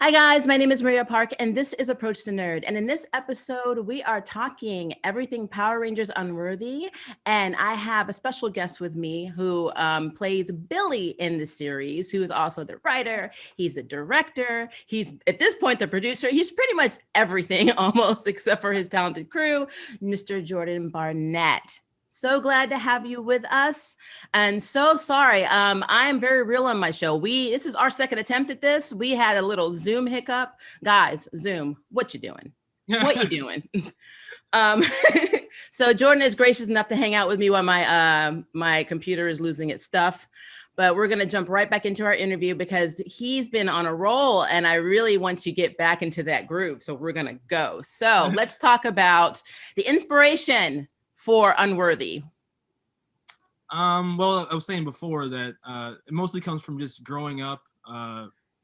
Hi guys, my name is Maria Park and this is Approach the Nerd. And in this episode, we are talking everything Power Rangers Unworthy. And I have a special guest with me who plays Billy in the series, who is also the writer. He's the director. He's at this point the producer. He's pretty much everything almost except for his talented crew, Mr. Jourdan Barnett. So glad to have you with us. And so sorry. I am very real on my show. This is our second attempt at this. We had a little Zoom hiccup. Guys, Zoom, what you doing? What you doing? um, so Jourdan is gracious enough to hang out with me while my computer is losing its stuff. But we're going to jump right back into our interview because he's been on a roll and I really want to get back into that groove. So we're going to go. So let's talk about the inspiration for Unworthy. Well, I was saying before that it mostly comes from just growing up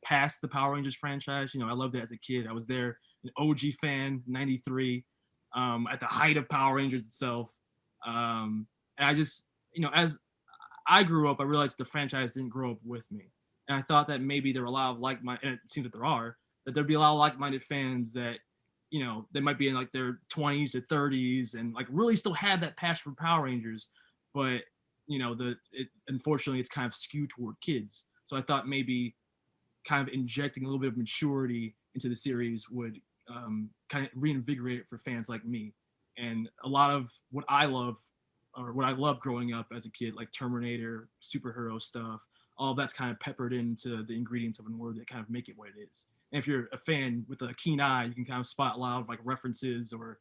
past the Power Rangers franchise. You know, I loved it as a kid. I was there, an OG fan, 93, at the height of Power Rangers itself. And I just, as I grew up, I realized the franchise didn't grow up with me. And I thought that maybe there were a lot of like-minded, and it seems that there are, that there'd be a lot of like-minded fans that, they might be in like their 20s or 30s and like really still have that passion for Power Rangers, but unfortunately it's kind of skewed toward kids. So I thought maybe kind of injecting a little bit of maturity into the series would kind of reinvigorate it for fans like me. And a lot of what I love growing up as a kid, like Terminator, superhero stuff, all that's kind of peppered into the ingredients of Unworthy that kind of make it what it is. And if you're a fan with a keen eye, you can kind of spot a lot of like references or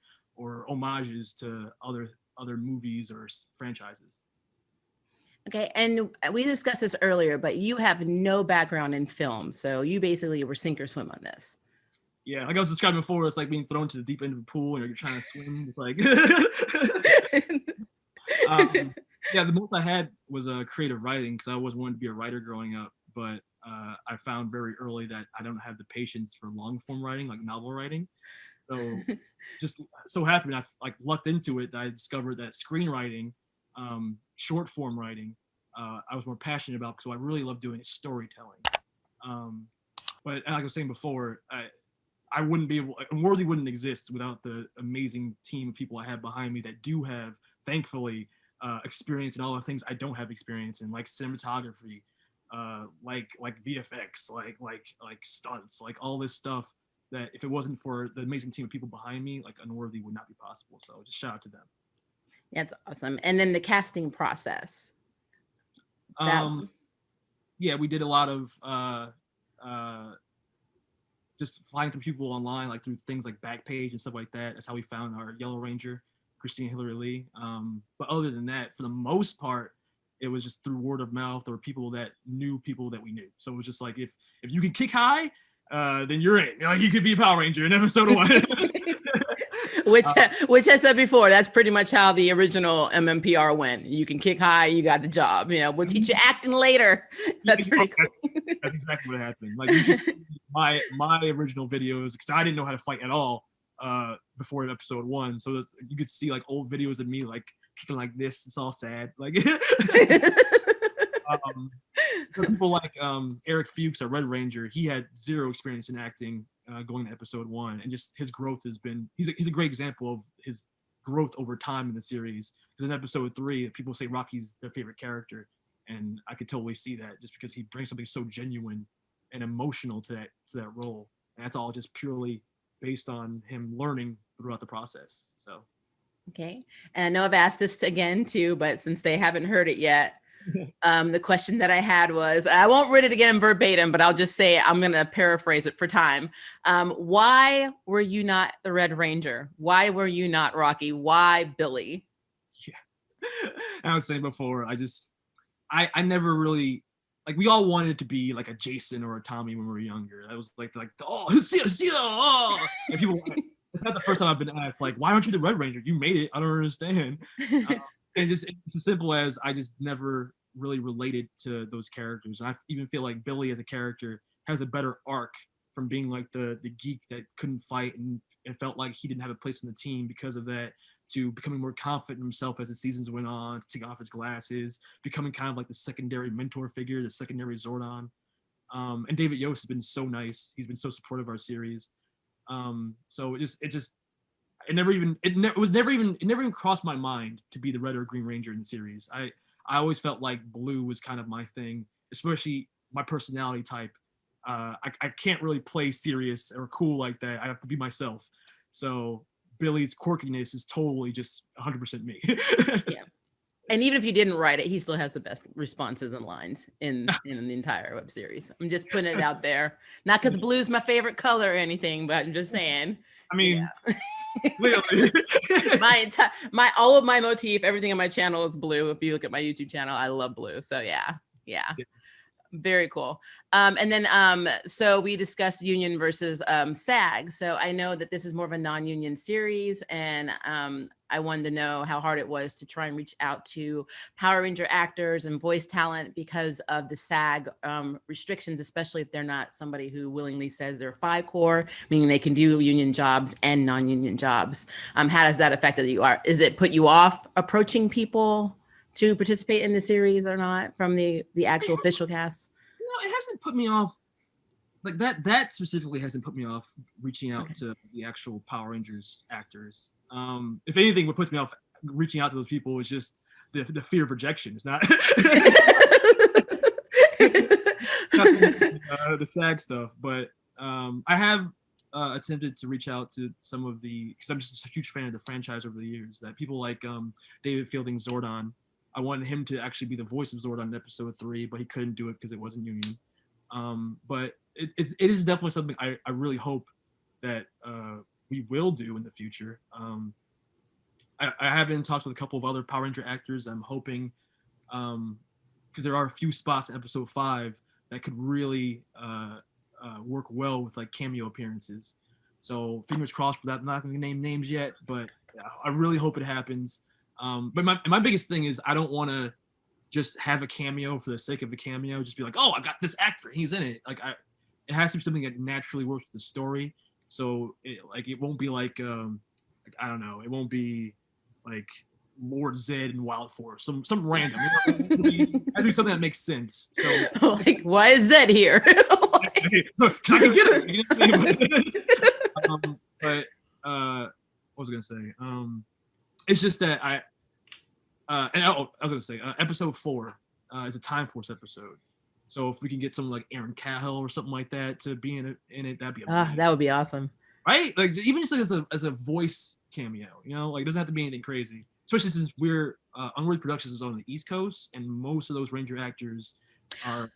homages to other movies or franchises. Okay, and we discussed this earlier, but you have no background in film, so you basically were sink or swim on this. Yeah, like I was describing before, it's like being thrown to the deep end of the pool and you're trying to swim. It's like, yeah, the most I had was creative writing because I always wanted to be a writer growing up, but I found very early that I don't have the patience for long form writing, like novel writing. So just so happened I like lucked into it that I discovered that screenwriting, short form writing, I was more passionate about because what I really love doing is storytelling. But like I was saying before, I wouldn't be able, Unworthy wouldn't exist without the amazing team of people I have behind me that do have, thankfully, experience in all the things I don't have experience in, like cinematography, like VFX, like stunts, like all this stuff that if it wasn't for the amazing team of people behind me, like Unworthy would not be possible. So just shout out to them. That's awesome. And then the casting process. Yeah, we did a lot of just flying through people online, like through things like Backpage and stuff like that. That's how we found our Yellow Ranger, Christine Hillary Lee. But other than that, for the most part, it was just through word of mouth or people that knew people that we knew. So it was just like if you can kick high, then you're in. Like you could be a Power Ranger in episode 1. which I said before, that's pretty much how the original MMPR went. You can kick high, you got the job. We'll teach you acting later. That's pretty cool. That's exactly what happened. Like you just my original videos because I didn't know how to fight at all before episode 1. So you could see like old videos of me like kicking like this. It's all sad. Like people like Eric Fuchs, a Red Ranger, he had zero experience in acting going to episode 1, and just his growth has been he's a great example of his growth over time in the series. Because in episode 3, people say Rocky's their favorite character, and I could totally see that just because he brings something so genuine and emotional to that role, and that's all just purely based on him learning throughout the process. So okay, and I know I've asked this again too, but since they haven't heard it yet, the question that I had was, I won't read it again verbatim, but I'll just say, I'm going to paraphrase it for time. Why were you not the Red Ranger? Why were you not Rocky? Why Billy? Yeah, I was saying before, I never really, like we all wanted to be like a Jason or a Tommy when we were younger. I was like, oh, and people, it's not the first time I've been asked, like, why aren't you the Red Ranger? You made it. I don't understand. And it's as simple as I just never really related to those characters. And I even feel like Billy as a character has a better arc from being like the geek that couldn't fight and felt like he didn't have a place in the team because of that, to becoming more confident in himself as the seasons went on, to take off his glasses, becoming kind of like the secondary mentor figure, the secondary Zordon. And David Yost has been so nice. He's been so supportive of our series. So it never even crossed my mind to be the red or green ranger in the series. I always felt like blue was kind of my thing, especially my personality type. I can't really play serious or cool like that. I have to be myself. So Billy's quirkiness is totally just 100% me. Yeah. And even if you didn't write it, he still has the best responses and lines in the entire web series. I'm just putting it out there. Not because blue's my favorite color or anything, but I'm just saying. I mean, clearly. All of my motif, everything on my channel is blue. If you look at my YouTube channel, I love blue. So yeah. Very cool. And then so we discussed union versus SAG. So I know that this is more of a non-union series, and I wanted to know how hard it was to try and reach out to Power Ranger actors and voice talent because of the SAG restrictions, especially if they're not somebody who willingly says they're Phi Corps, meaning they can do union jobs and non-union jobs. How does that affect that you are? Is it put you off approaching people to participate in the series or not from the actual official cast? No, it hasn't put me off. Like that specifically hasn't put me off reaching out to the actual Power Rangers actors. If anything, what puts me off reaching out to those people is just the fear of rejection. It's not, the SAG stuff, but I have attempted to reach out to some of because I'm just a huge fan of the franchise over the years. That people like David Fielding's Zordon. I wanted him to actually be the voice of Zordon in episode 3, but he couldn't do it because it wasn't union. But it is definitely something I really hope that we will do in the future. I have been in talks with a couple of other Power Ranger actors. I'm hoping, because there are a few spots in episode 5 that could really work well with like cameo appearances. So fingers crossed for that. I'm not going to name names yet, but I really hope it happens. But my biggest thing is I don't want to just have a cameo for the sake of a cameo. Just be like, oh, I got this actor, he's in it. Like it has to be something that naturally works with the story. So it won't be like I don't know, it won't be like Lord Zed and Wild Force, some random. It has to be something that makes sense. So like, why is Zed here? Because I can get it. You know what I mean? But what was I gonna say? It's just that I was gonna say episode 4 is a Time Force episode. So if we can get someone like Aaron Cahill or something like that to be in it, that'd be amazing. That would be awesome. Right? Like even just like as a voice cameo, you know, like it doesn't have to be anything crazy. Especially since we're Unworthy Productions is on the East Coast, and most of those Ranger actors are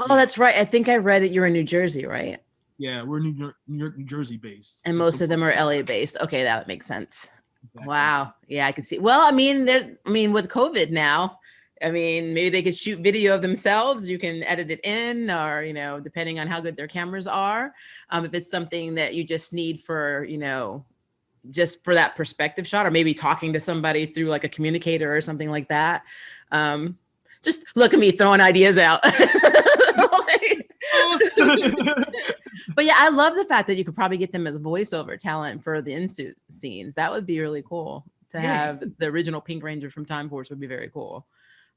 that's right. I think I read that you're in New Jersey, right? Yeah, we're New Jersey based. And most of them are LA based. Okay, that makes sense. Exactly. Wow. Yeah, I can see. Well, I mean, with COVID now, I mean, maybe they could shoot video of themselves. You can edit it in, or, you know, depending on how good their cameras are. If it's something that you just need for, you know, just for that perspective shot, or maybe talking to somebody through like a communicator or something like that. Just look at me throwing ideas out. But yeah, I love the fact that you could probably get them as voiceover talent for the in-suit scenes. That would be really cool to have. The original Pink Ranger from Time Force would be very cool.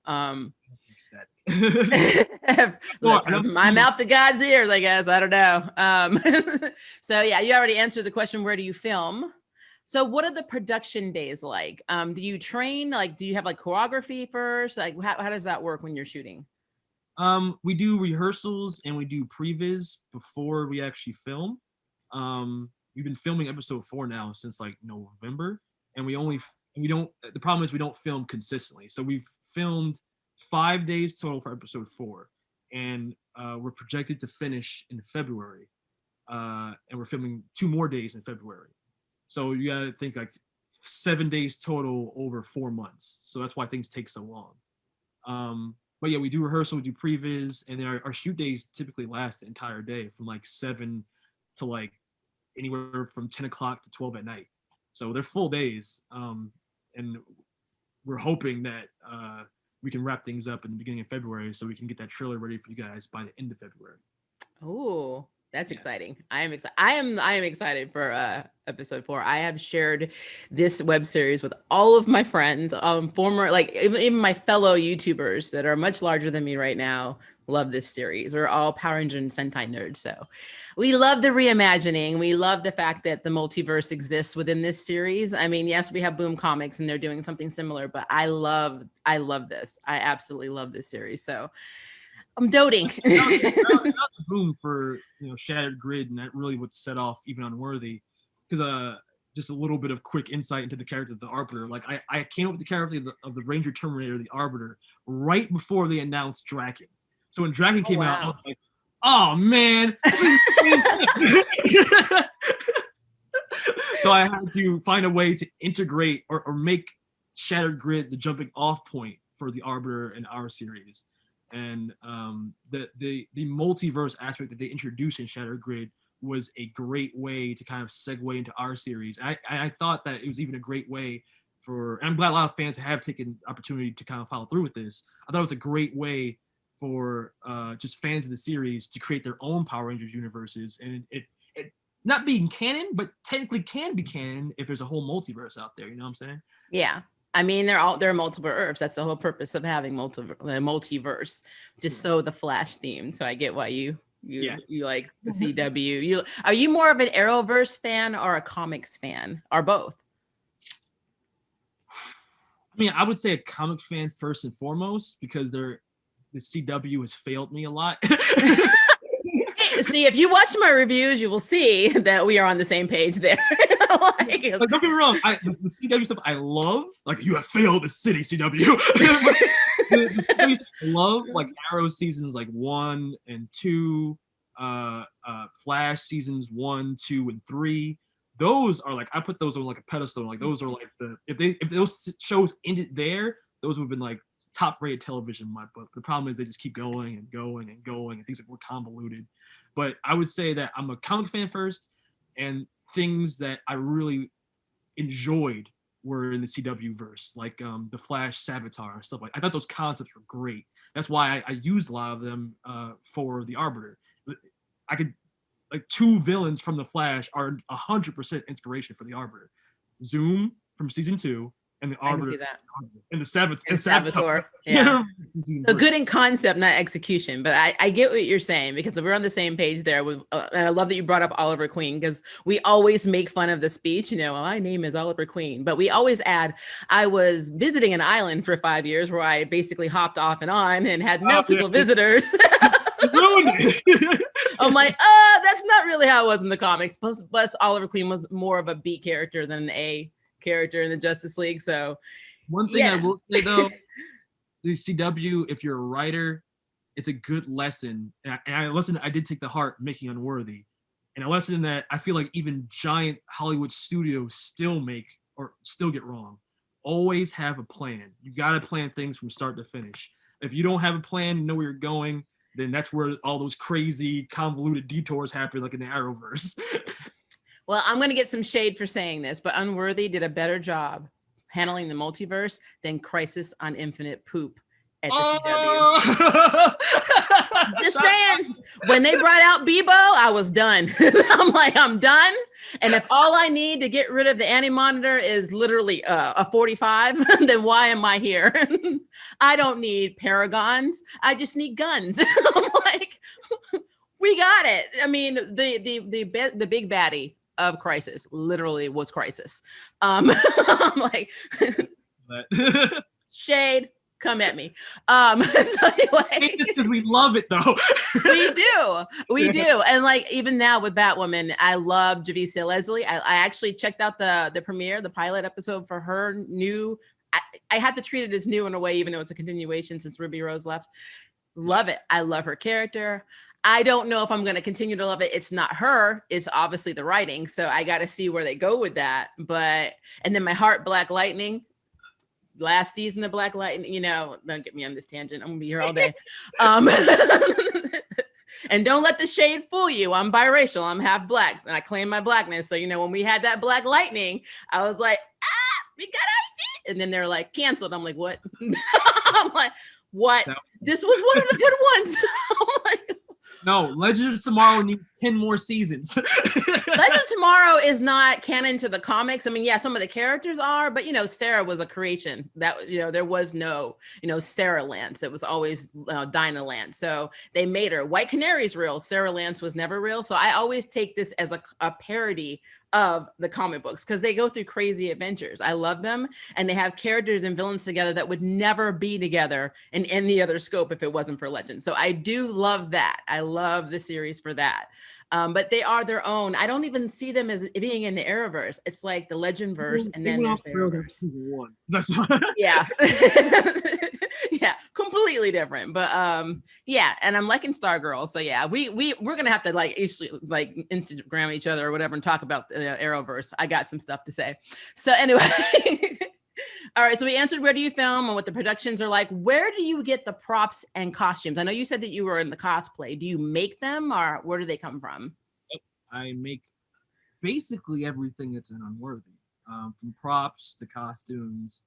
My mouth to God's ears, I guess. I don't know. So yeah, you already answered the question, where do you film? So what are the production days like? Do you train? Like, do you have like choreography first? Like, how does that work when you're shooting? We do rehearsals and we do previs before we actually film. We've been filming episode 4 now since like November, and the problem is we don't film consistently. So we've filmed 5 days total for episode 4, and we're projected to finish in February. And we're filming 2 more days in February. So you gotta think like 7 days total over 4 months. So that's why things take so long. But yeah, we do rehearsal, we do previs, and then our shoot days typically last the entire day, from like 7 to like anywhere from 10 o'clock to 12 at night. So they're full days. And we're hoping that we can wrap things up in the beginning of February so we can get that trailer ready for you guys by the end of February. Oh, that's exciting. I am excited. I am excited for episode 4. I have shared this web series with all of my friends, former, like even my fellow YouTubers that are much larger than me right now, love this series. We're all Power Ranger and Sentai nerds, so we love the reimagining. We love the fact that the multiverse exists within this series. I mean, yes, we have Boom Comics and they're doing something similar, but I love this. I absolutely love this series. So I'm doting. That was a boom for Shattered Grid, and that really would set off even Unworthy, because just a little bit of quick insight into the character of the Arbiter. Like I came up with the character of the Ranger Terminator, the Arbiter, right before they announced Draken. So when Draken came out, I was like, oh man. So I had to find a way to integrate or make Shattered Grid the jumping off point for the Arbiter in our series. And the multiverse aspect that they introduced in Shattered Grid was a great way to kind of segue into our series. I thought that it was even a great way and I'm glad a lot of fans have taken the opportunity to kind of follow through with this. I thought it was a great way for just fans of the series to create their own Power Rangers universes, and it not being canon, but technically can be canon if there's a whole multiverse out there. You know what I'm saying? Yeah. I mean, there are multiple Earths. That's the whole purpose of having multiverse, just so the Flash theme. So I get why you like the CW. Are you more of an Arrowverse fan or a comics fan, or both? I mean, I would say a comic fan first and foremost, because the CW has failed me a lot. See, if you watch my reviews, you will see that we are on the same page there. Like, don't get me wrong, the CW stuff I love. Like, you have failed the city, CW. the CW I love, like Arrow seasons like 1 and 2, Flash seasons 1, 2, and 3. Those are like, I put those on like a pedestal. Like, those are like if those shows ended there, those would have been like top rated television in my book. The problem is they just keep going and going and going, and things like more convoluted. But I would say that I'm a comic fan first, and things that I really enjoyed were in the CW verse, like the Flash Savitar and stuff like. I thought those concepts were great. That's why I used a lot of them for the Arbiter. I could, like, 2 villains from the Flash are 100% inspiration for the Arbiter. Zoom from season 2. And the Arbiter and the Savitar. Yeah. So good in concept, not execution. But I get what you're saying, because we're on the same page there. And I love that you brought up Oliver Queen, because we always make fun of the speech. My name is Oliver Queen. But we always add, I was visiting an island for 5 years where I basically hopped off and on and had multiple visitors. I'm like, that's not really how it was in the comics. Plus Oliver Queen was more of a B character than an A character in the Justice League. So one thing I will say, though, the CW, if you're a writer, it's a good lesson. And I did take the heart making Unworthy, and a lesson that I feel like even giant Hollywood studios still get wrong. Always have a plan. You got to plan things from start to finish. If you don't have a plan, you know where you're going, then that's where all those crazy convoluted detours happen, like in the Arrowverse. Well, I'm going to get some shade for saying this, but Unworthy did a better job handling the multiverse than Crisis on Infinite Poop at the CW. Just saying, when they brought out Bebo, I was done. I'm done. And if all I need to get rid of the anti-monitor is literally a 45, then why am I here? I don't need paragons. I just need guns. I'm like, we got it. I mean, the big baddie of Crisis literally was Crisis. I'm like, shade, come at me. So anyway, because we love it, though. we do. And like, even now with Batwoman, I love Javicia Leslie. I actually checked out the premiere, the pilot episode for her new. I had to treat it as new in a way, even though it's a continuation since Ruby Rose left. Love it. I love her character. I don't know if I'm going to continue to love it. It's not her. It's obviously the writing. So I got to see where they go with that. And then my heart, Black Lightning. Last season of Black Lightning, don't get me on this tangent. I'm going to be here all day. And don't let the shade fool you. I'm biracial. I'm half black. And I claim my blackness. So, when we had that Black Lightning, I was like, we got out. And then they're like, canceled. I'm like, what? I'm like, what? This was one of the good ones. I'm like, no, Legends of Tomorrow needs 10 more seasons. Legend of Tomorrow is not canon to the comics. I mean, yeah, some of the characters are, but Sarah was a creation. That there was no Sarah Lance. It was always Dinah Lance. So they made her. White Canary's real. Sarah Lance was never real. So I always take this as a parody of the comic books because they go through crazy adventures. I love them, and they have characters and villains together that would never be together in any other scope if it wasn't for Legend. So I do love that. I love the series for that. But they are their own. I don't even see them as being in the Arrowverse. It's like the Legend verse, and then there's the Arrowverse. Yeah. Yeah, completely different. But yeah, and I'm liking Stargirl. So yeah, we're gonna have to Instagram each other or whatever and talk about the Arrowverse. I got some stuff to say. So anyway. All right, so we answered where do you film and what the productions are like. Where do you get the props and costumes? I know you said that you were in the cosplay. Do you make them, or where do they come from? I make basically everything that's in Unworthy, from props to costumes.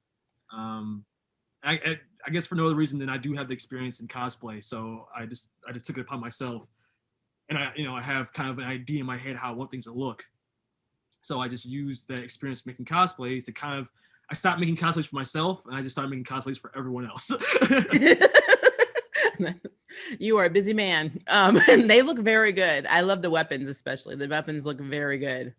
I guess for no other reason than I do have the experience in cosplay, so I just took it upon myself, and I have kind of an idea in my head how I want things to look. So I just used that experience making cosplays to kind of. I stopped making cosplays for myself, and I just started making cosplays for everyone else. You are a busy man. And they look very good. I love the weapons, especially. The weapons look very good.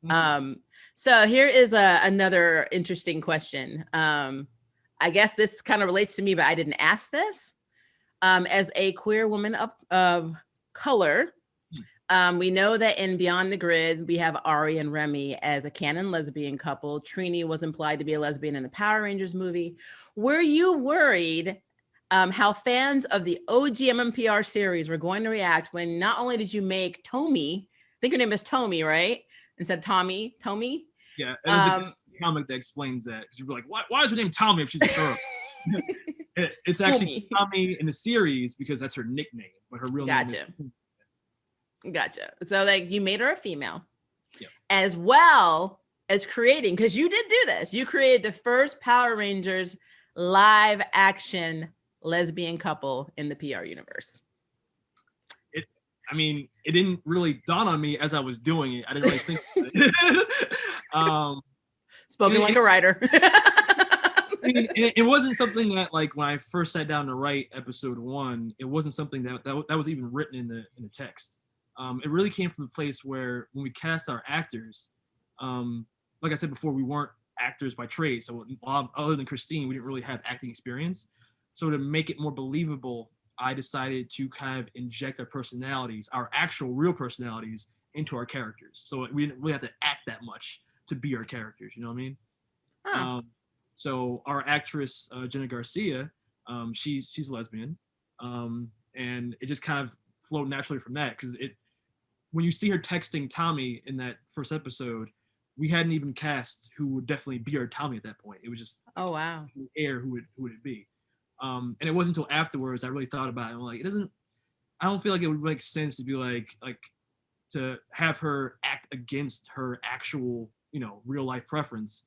Mm-hmm. So here is another interesting question. I guess this kind of relates to me, but I didn't ask this. As a queer woman of color, we know that in Beyond the Grid, we have Ari and Remy as a canon lesbian couple. Trini was implied to be a lesbian in the Power Rangers movie. Were you worried how fans of the OG MMPR series were going to react when not only did you make Tommy, I think her name is Tommy, right? Instead of Tommy? Yeah, there's a comic that explains that. Because you'd be like, why is her name Tommy if she's a girl? It's actually Tommy in the series because that's her nickname, but her real name is Gotcha. So you made her a female, as well as creating, because you did do this. You created the first Power Rangers live action lesbian couple in the PR universe. It didn't really dawn on me as I was doing it. I didn't really think about it. Spoken like a writer. It wasn't something that when I first sat down to write episode 1, it wasn't something that was even written in the text. It really came from the place where when we cast our actors, like I said before, we weren't actors by trade. So other than Christine, we didn't really have acting experience. So to make it more believable, I decided to kind of inject our personalities, our actual real personalities, into our characters. So we didn't really have to act that much to be our characters. You know what I mean? Huh. So our actress, Jenna Garcia, she's lesbian. And it just kind of flowed naturally from that because when you see her texting Tommy in that first episode, we hadn't even cast who would definitely be our Tommy at that point. It was just oh wow, air who would it be? And it wasn't until afterwards I really thought about it. I'm like, I don't feel like it would make sense to be like to have her act against her actual real life preference.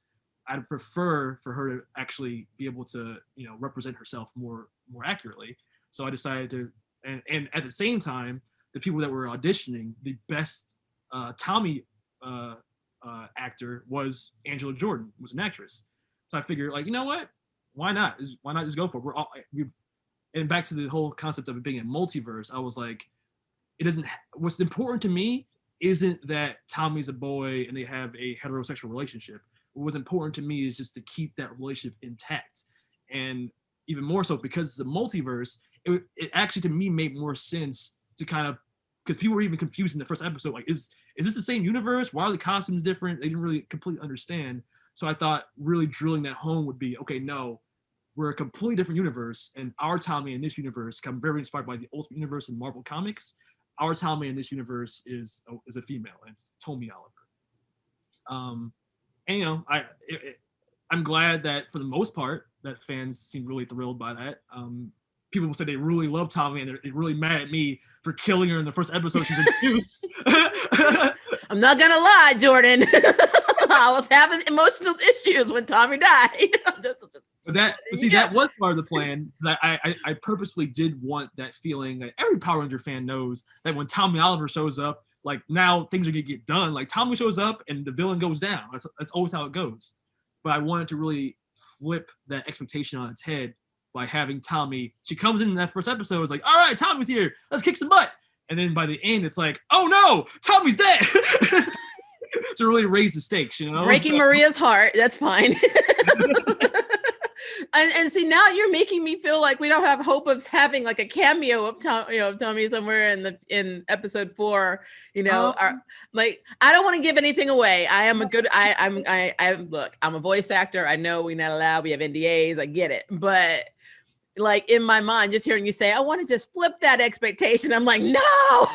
I'd prefer for her to actually be able to represent herself more accurately. So I decided to, and at the same time, the people that were auditioning, the best Tommy actor was Angela Jourdan, was an actress. So I figured, you know what? Why not? Why not just go for it? And back to the whole concept of it being a multiverse, I was like, what's important to me isn't that Tommy's a boy and they have a heterosexual relationship. What was important to me is just to keep that relationship intact. And even more so because it's a multiverse, it actually to me made more sense to kind of, because people were even confused in the first episode, is this the same universe? Why are the costumes different? They didn't really completely understand. So I thought really drilling that home would be, okay, no, we're a completely different universe, and our Tommy in this universe come very inspired by the Ultimate Universe in Marvel Comics. Our Tommy in this universe is a female, and it's Tommy Oliver. And I'm glad that for the most part that fans seem really thrilled by that. People said they really love Tommy, and they're really mad at me for killing her in the first episode she's in. I'm not gonna lie, Jordan. I was having emotional issues when Tommy died. That was part of the plan. I purposefully did want that feeling that every Power Ranger fan knows that when Tommy Oliver shows up, like now things are gonna get done. Like Tommy shows up and the villain goes down. That's always how it goes. But I wanted to really flip that expectation on its head by having Tommy. She comes in that first episode, it's like, all right, Tommy's here, let's kick some butt. And then by the end, it's like, oh no, Tommy's dead. To really raise the stakes, you know. Breaking Maria's heart. That's fine. And see, now you're making me feel like we don't have hope of having like a cameo of Tommy somewhere in episode 4. You know, like I don't want to give anything away. I am a good. Look, I'm a voice actor. I know we're not allowed. We have NDAs. I get it, but like in my mind, just hearing you say, I want to just flip that expectation. I'm like, no.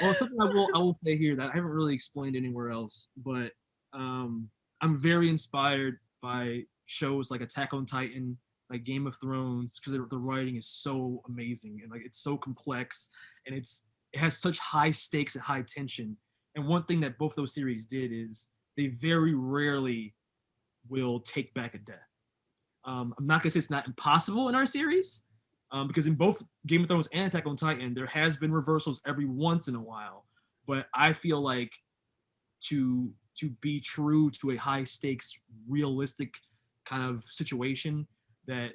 Well, something I will say here that I haven't really explained anywhere else, but I'm very inspired by shows like Attack on Titan, like Game of Thrones, because the writing is so amazing and like it's so complex and it has such high stakes and high tension. And one thing that both those series did is they very rarely will take back a death. I'm not gonna say it's not impossible in our series, because in both Game of Thrones and Attack on Titan, there has been reversals every once in a while. But I feel like to be true to a high stakes, realistic kind of situation, that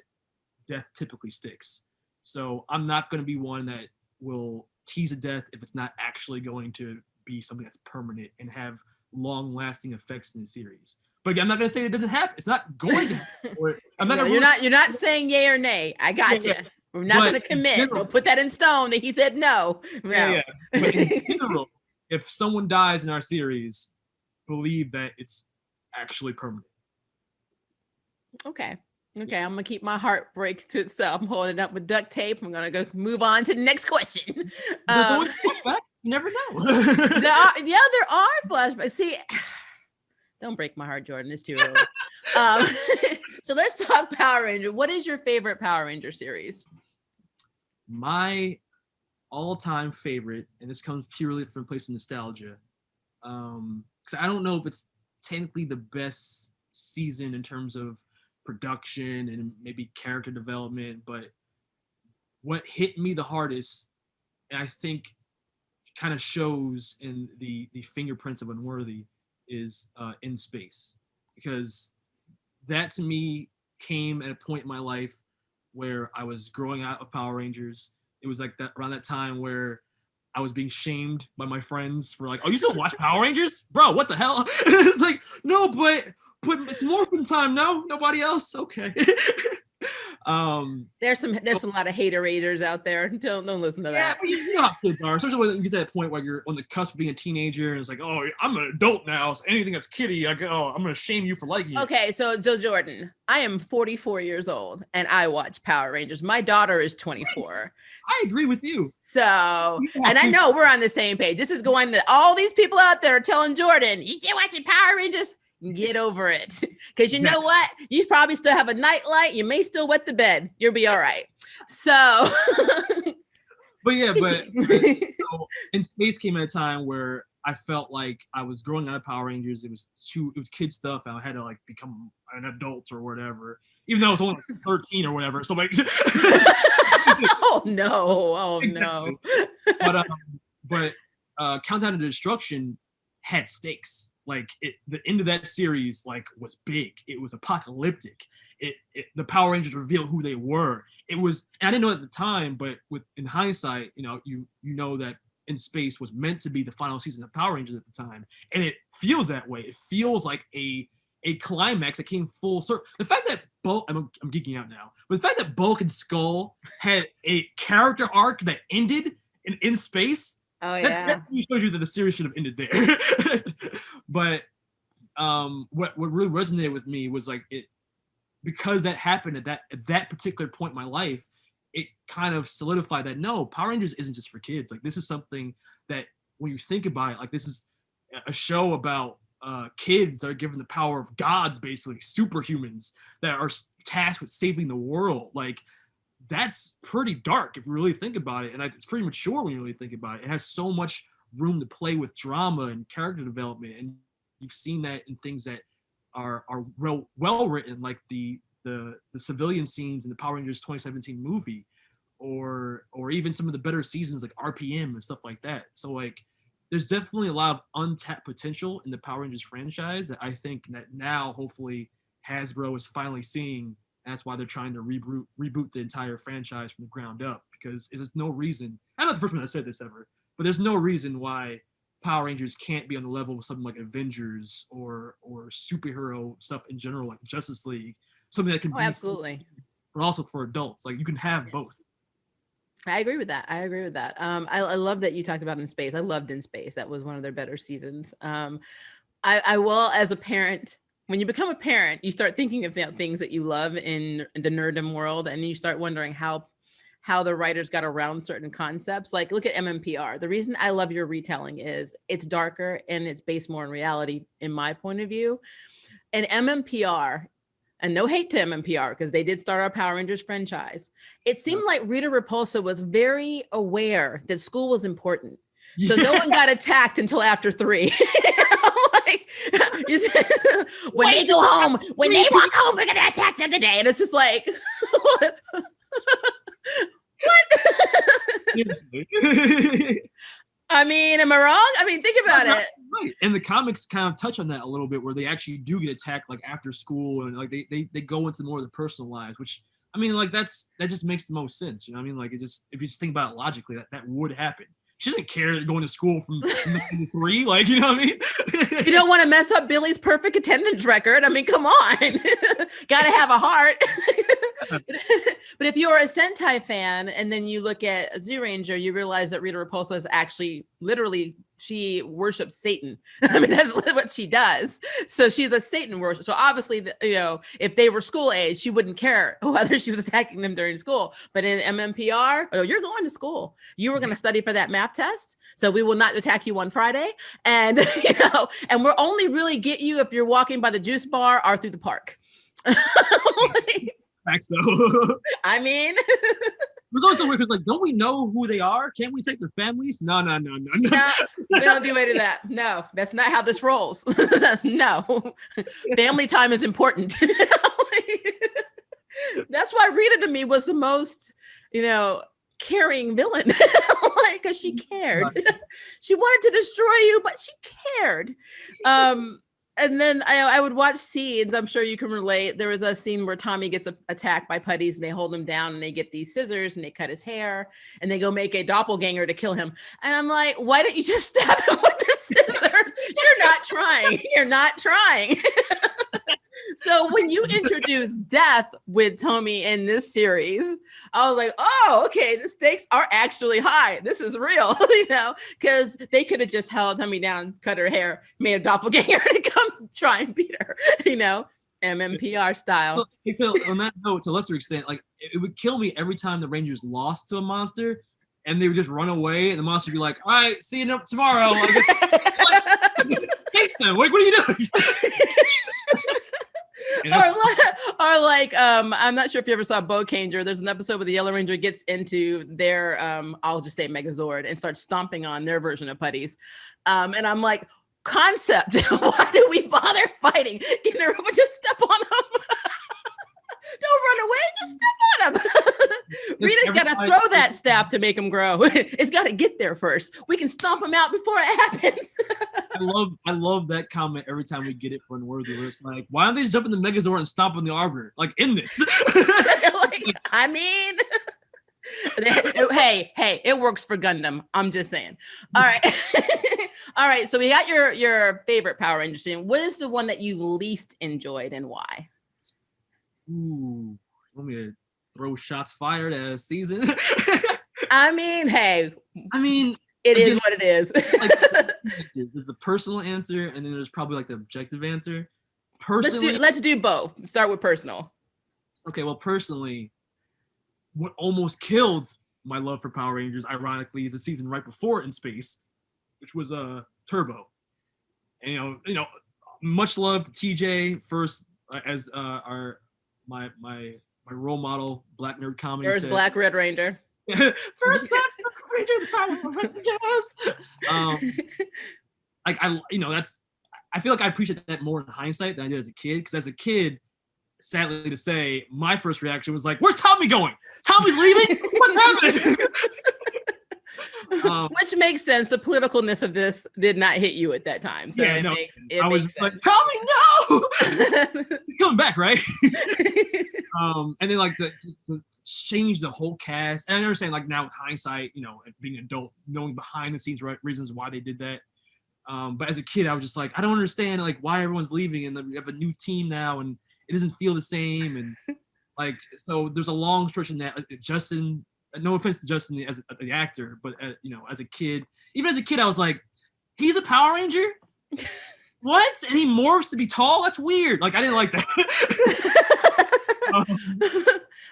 death typically sticks. So I'm not going to be one that will tease a death if it's not actually going to be something that's permanent and have long lasting effects in the series. But again, I'm not going to say it doesn't happen. It's not going to happen. You're not saying yay or nay. I got you. We're not going to commit. Don't put that in stone that he said no. Yeah. But in general, if someone dies in our series, believe that it's actually permanent. Okay, I'm gonna keep my heartbreak to itself. I'm holding it up with duct tape. I'm gonna go move on to the next question. There's always flashbacks. You never know. there are flashbacks. See, don't break my heart, Jordan. It's too early. So let's talk Power Ranger. What is your favorite Power Ranger series? My all-time favorite, and this comes purely from a place of nostalgia, because I don't know if it's technically the best season in terms of production and maybe character development, but what hit me the hardest, and I think kind of shows in the fingerprints of Unworthy, is In Space, because that to me came at a point in my life where I was growing out of Power Rangers. It was like that around that time where I was being shamed by my friends for like, oh, you still watch Power Rangers? Bro, what the hell? It's like, no, but it's Morphin time. No, nobody else. Okay. There's a lot of hater-raters out there. Don't listen to that. Yeah, you know how kids are, especially when you get to that point where you're on the cusp of being a teenager and it's like, oh, I'm an adult now, so anything that's kiddie, I'm gonna shame you for liking it. Okay, so Jordan, I am 44 years old and I watch Power Rangers. My daughter is 24. I agree with you. So, and I know we're on the same page. This is going to all these people out there telling Jordan, you still watching Power Rangers? Get over it. Because you know what? You probably still have a nightlight. You may still wet the bed. You'll be all right. So. But so In Space came at a time where I felt like I was growing out of Power Rangers. It was kid stuff. I had to like become an adult or whatever, even though I was only 13 or whatever. So like, oh no. But Countdown to Destruction had stakes. Like the end of that series was big. It was apocalyptic. The Power Rangers revealed who they were. It was, and I didn't know at the time, but in hindsight, you know that In Space was meant to be the final season of Power Rangers at the time, and it feels that way. It feels like a climax that came full circle. The fact that Bulk, I'm geeking out now, but the fact that Bulk and Skull had a character arc that ended in Space. Oh yeah, that shows you that the series should have ended there. But what really resonated with me was like it, because that happened at that particular point in my life. It kind of solidified that no, Power Rangers isn't just for kids. Like this is something that when you think about it, like this is a show about kids that are given the power of gods, basically superhumans that are tasked with saving the world. Like. That's pretty dark if you really think about it, and it's pretty mature when you really think about it. It has so much room to play with drama and character development, and you've seen that in things that are well written, like the civilian scenes in the Power Rangers 2017 movie, or even some of the better seasons like RPM and stuff like that. So like there's definitely a lot of untapped potential in the Power Rangers franchise that I think that now hopefully Hasbro is finally seeing. That's why they're trying to reboot the entire franchise from the ground up, because there's no reason. I'm not the first one that said this ever, but there's no reason why Power Rangers can't be on the level of something like Avengers or superhero stuff in general, like Justice League, something that can be absolutely, but also for adults. Like you can have both. I agree with that. I love that you talked about In Space. I loved In Space. That was one of their better seasons. I will, as a parent, when you become a parent, you start thinking of things that you love in the nerddom world, and you start wondering how the writers got around certain concepts. Like look at MMPR. The reason I love your retelling is it's darker and it's based more in reality, in my point of view. And MMPR, and no hate to MMPR because they did start our Power Rangers franchise. It seemed like Rita Repulsa was very aware that school was important. So no one got attacked until after 3. Like, when they go home, when they walk home, we're gonna attack them today. And it's just like, what? I mean, am I wrong? I mean, think about it. Right. And the comics kind of touch on that a little bit, where they actually do get attacked like after school, and like they go into more of the personal lives, which I mean, like that just makes the most sense. You know what I mean? Like it just, if you just think about it logically, that would happen. She doesn't care going to school from 3, like, you know what I mean? You don't want to mess up Billy's perfect attendance record. I mean, come on. Gotta have a heart. But if you're a Sentai fan and then you look at Zyuranger, you realize that Rita Repulsa is actually literally, she worships Satan. I mean, that's what she does. So she's a Satan worshiper. So obviously, you know, if they were school age, she wouldn't care whether she was attacking them during school. But in MMPR, oh, you're going to school. You were going to study for that math test. So we will not attack you on Friday. And, you know, and we'll only really get you if you're walking by the juice bar or through the park. Facts though. I mean, it's also weird because, like, don't we know who they are? Can't we take their families? No. No, we don't do any of that. No, that's not how this rolls. No, family time is important. That's why Rita to me was the most, you know, caring villain, like, because she cared. She wanted to destroy you, but she cared. And then I would watch scenes. I'm sure you can relate. There was a scene where Tommy gets attacked by putties and they hold him down and they get these scissors and they cut his hair and they go make a doppelganger to kill him. And I'm like, why don't you just stab him with the scissors? You're not trying. You're not trying. So when you introduce death with Tommy in this series, I was like, oh, okay, the stakes are actually high. This is real, you know, because they could have just held Tommy down, cut her hair, made a doppelganger to come try and beat her, you know, MMPR style. So, on that note, to a lesser extent, like it would kill me every time the Rangers lost to a monster and they would just run away and the monster would be like, all right, see you tomorrow. Thanks, then. What are you doing? Or like I'm not sure if you ever saw Bokanger. There's an episode where the Yellow Ranger gets into their I'll just say Megazord and starts stomping on their version of putties. And I'm like, concept. Why do we bother fighting? Get in a room and just step on them. Don't run away, just step on him. Rita's got to throw that staff to make him grow. It's got to get there first. We can stomp him out before it happens. I love that comment every time we get it for Unworthy. Where it's like, why don't they just jump in the Megazord and stomp on the Arbiter? Like in this. Like, I mean, hey, it works for Gundam. I'm just saying. All right. All right. So we got your favorite Power Ranger scene. What is the one that you least enjoyed and why? Ooh, want me to throw shots fired at a season? I mean, hey. I mean, it is what it is. Like, there's the personal answer, and then there's probably like the objective answer. Personally, let's do both. Start with personal. Okay, well, personally, what almost killed my love for Power Rangers, ironically, is the season right before In Space, which was Turbo. And you know, much love to TJ first as my role model, Black Nerd Comedy. First Black Red Ranger. First Black Ranger. Yes. Like I feel like I appreciate that more in hindsight than I did as a kid. Because as a kid, sadly to say, my first reaction was like, "Where's Tommy going? Tommy's leaving? What's happening?" Which makes sense. The politicalness of this did not hit you at that time. So I was like, "Tommy, no! He's coming back, right?" And then like the change the whole cast. And I understand like now with hindsight, being an adult, knowing behind the scenes reasons why they did that. But as a kid, I was just like, I don't understand like why everyone's leaving, and we have a new team now, and it doesn't feel the same. And like, so there's a long stretch in that. Justin, no offense to Justin as the actor, but as a kid, I was like, he's a Power Ranger. What? And he morphs to be tall? That's weird. Like, I didn't like that.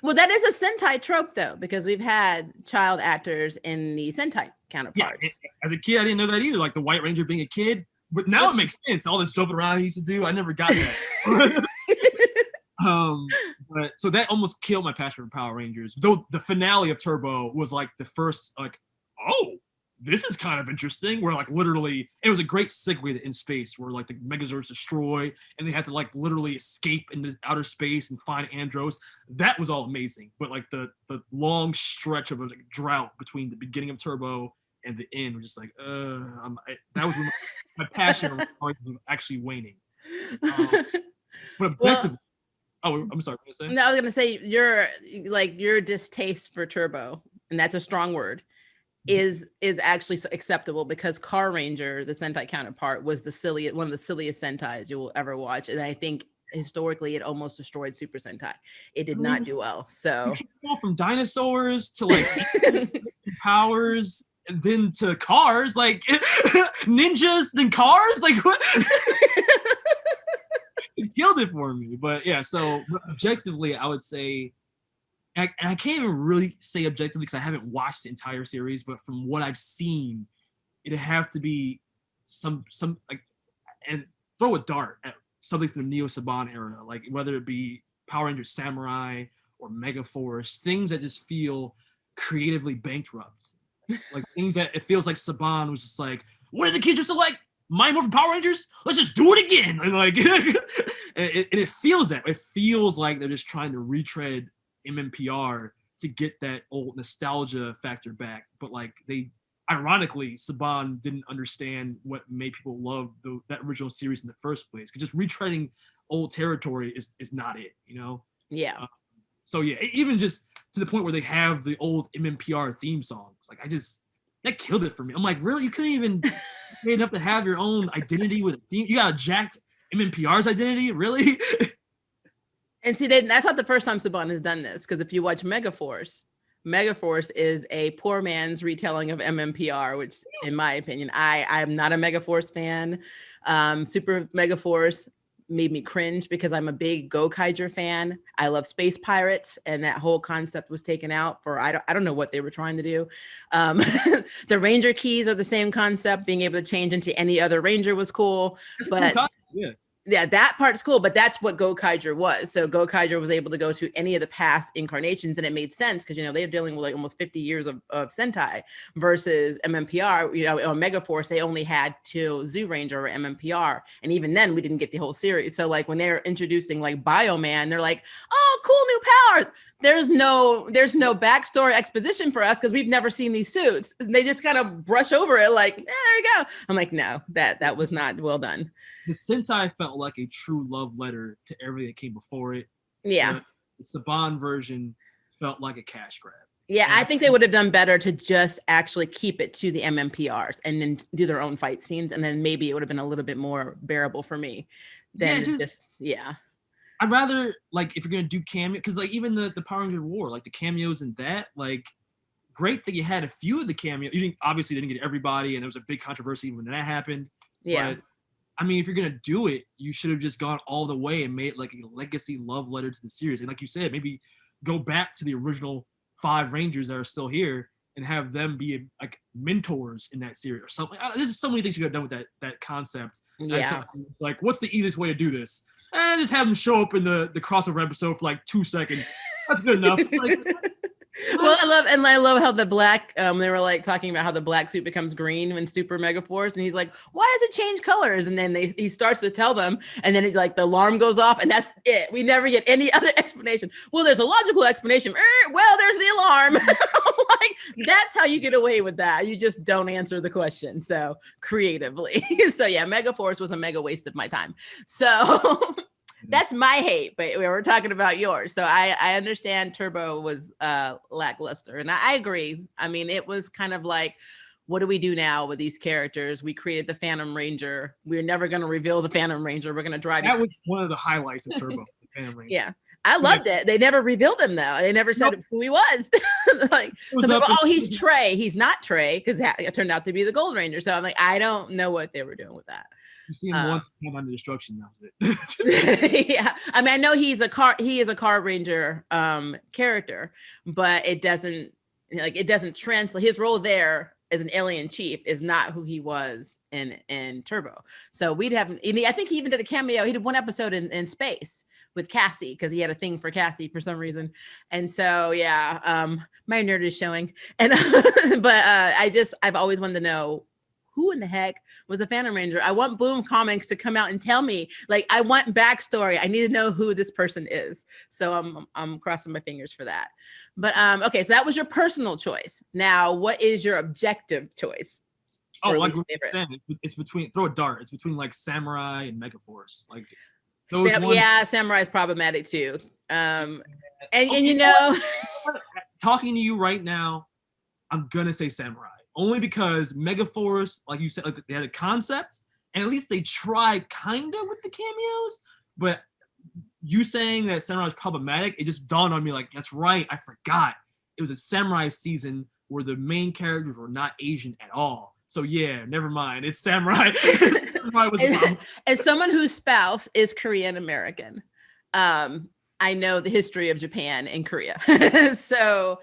Well, that is a Sentai trope, though, because we've had child actors in the Sentai counterparts. Yeah, as a kid, I didn't know that either. Like the White Ranger being a kid, but now it makes sense. All this jumping around he used to do, I never got that. But so that almost killed my passion for Power Rangers. Though the finale of Turbo was like the first, like, oh, this is kind of interesting. Where like literally, it was a great segue to In Space, where like the Megazords destroy, and they had to like literally escape into outer space and find Andros. That was all amazing. But like the long stretch of a drought between the beginning of Turbo and the end was just like, that was when my passion was actually waning. But objectively. I'm sorry. What no, I was gonna say your distaste for Turbo, and that's a strong word, is actually acceptable because Car Ranger, the Sentai counterpart, was one of the silliest Sentais you will ever watch, and I think historically it almost destroyed Super Sentai. It did not do well. So from dinosaurs to like powers, and then to cars, like ninjas, then cars, like what? It killed it for me. But yeah, so objectively, I would say, and I can't even really say objectively because I haven't watched the entire series, but from what I've seen, it'd have to be some like, and throw a dart at something from the Neo Saban era, like whether it be Power Rangers Samurai or Megaforce, things that just feel creatively bankrupt. Like things that it feels like Saban was just like, what are the kids just like? Mind Morphin Power Rangers? Let's just do it again. And like, it feels that. It feels like they're just trying to retread MMPR to get that old nostalgia factor back. But like ironically, Saban didn't understand what made people love that original series in the first place. Because just retreading old territory is not it, Yeah. So yeah, even just to the point where they have the old MMPR theme songs. Like that killed it for me. I'm like, really? You couldn't even create enough to have your own identity with a theme? You got to jack MMPR's identity? Really? And see, that's not the first time Saban has done this, because if you watch Megaforce is a poor man's retelling of MMPR, which in my opinion, I'm not a Megaforce fan. Super Megaforce made me cringe because I'm a big Gokaiger fan. I love space pirates, and that whole concept was taken out for I don't know what they were trying to do. The Ranger keys are the same concept. Being able to change into any other Ranger was cool, but yeah, that part's cool, but that's what Gokaiger was. So Gokaiger was able to go to any of the past incarnations, and it made sense because they're dealing with like almost 50 years of Sentai versus MMPR. On Megaforce, they only had to Zoo Ranger or MMPR, and even then we didn't get the whole series. So like when they're introducing like Bioman, they're like, oh, cool new power. There's no backstory exposition for us because we've never seen these suits. And they just kind of brush over it like, there you go. I'm like, no, that was not well done. The Sentai felt like a true love letter to everything that came before it. Yeah. The Saban version felt like a cash grab. Yeah, I think they would have done better to just actually keep it to the MMPRs and then do their own fight scenes. And then maybe it would have been a little bit more bearable for me than yeah. I'd rather, like, if you're going to do cameo, because, like, even the Power Ranger War, like, the cameos in that, like, great that you had a few of the cameos. You obviously didn't get everybody, and there was a big controversy when that happened. Yeah. But, I mean, if you're going to do it, you should have just gone all the way and made, like, a legacy love letter to the series. And like you said, maybe go back to the original 5 Rangers that are still here and have them be, like, mentors in that series or something. There's just so many things you could have done with that concept. Yeah. Like, what's the easiest way to do this? And just have them show up in the crossover episode for like 2 seconds. That's good enough. Well, I love how the black, they were like talking about how the black suit becomes green when Super Megaforce, and he's like, why does it change colors? And then he starts to tell them, and then it's like the alarm goes off, and that's it. We never get any other explanation. Well, there's a logical explanation. Well, there's the alarm. Like, that's how you get away with that. You just don't answer the question. So creatively. So yeah, Megaforce was a mega waste of my time. So that's my hate, but we were talking about yours. So I understand Turbo was lackluster, and I agree. I mean, it was kind of like, what do we do now with these characters? We created the Phantom Ranger. We're never going to reveal the Phantom Ranger. We're going to try to. That was one of the highlights of Turbo. The Phantom Ranger. Yeah. I loved it. They never revealed him though. They never said who he was. Like, people, oh, he's Trey. He's not Trey, because it turned out to be the Gold Ranger. So I'm like, I don't know what they were doing with that. You see him once on the destruction. That was it. Yeah, I mean, I know he is a car ranger character, but it doesn't translate. His role there as an alien chief is not who he was in Turbo. So we'd have. I think he even did a cameo. He did one episode in space with Cassie, because he had a thing for Cassie for some reason. And so yeah, my nerd is showing. And but I've always wanted to know, who in the heck was a Phantom Ranger? I want Boom Comics to come out and tell me. Like, I want backstory. I need to know who this person is. So I'm crossing my fingers for that. But okay, so that was your personal choice. Now, what is your objective choice? Oh, like it's between, throw a dart. It's between like Samurai and Megaforce. Like those ones. Yeah, Samurai is problematic too. And you know, talking to you right now, I'm gonna say Samurai. Only because Megaforce, like you said, like they had a concept, and at least they tried kind of with the cameos. But you saying that Samurai is problematic, it just dawned on me like, that's right, I forgot. It was a Samurai season where the main characters were not Asian at all. So yeah, never mind. It's Samurai. Samurai was as someone whose spouse is Korean American, I know the history of Japan and Korea. So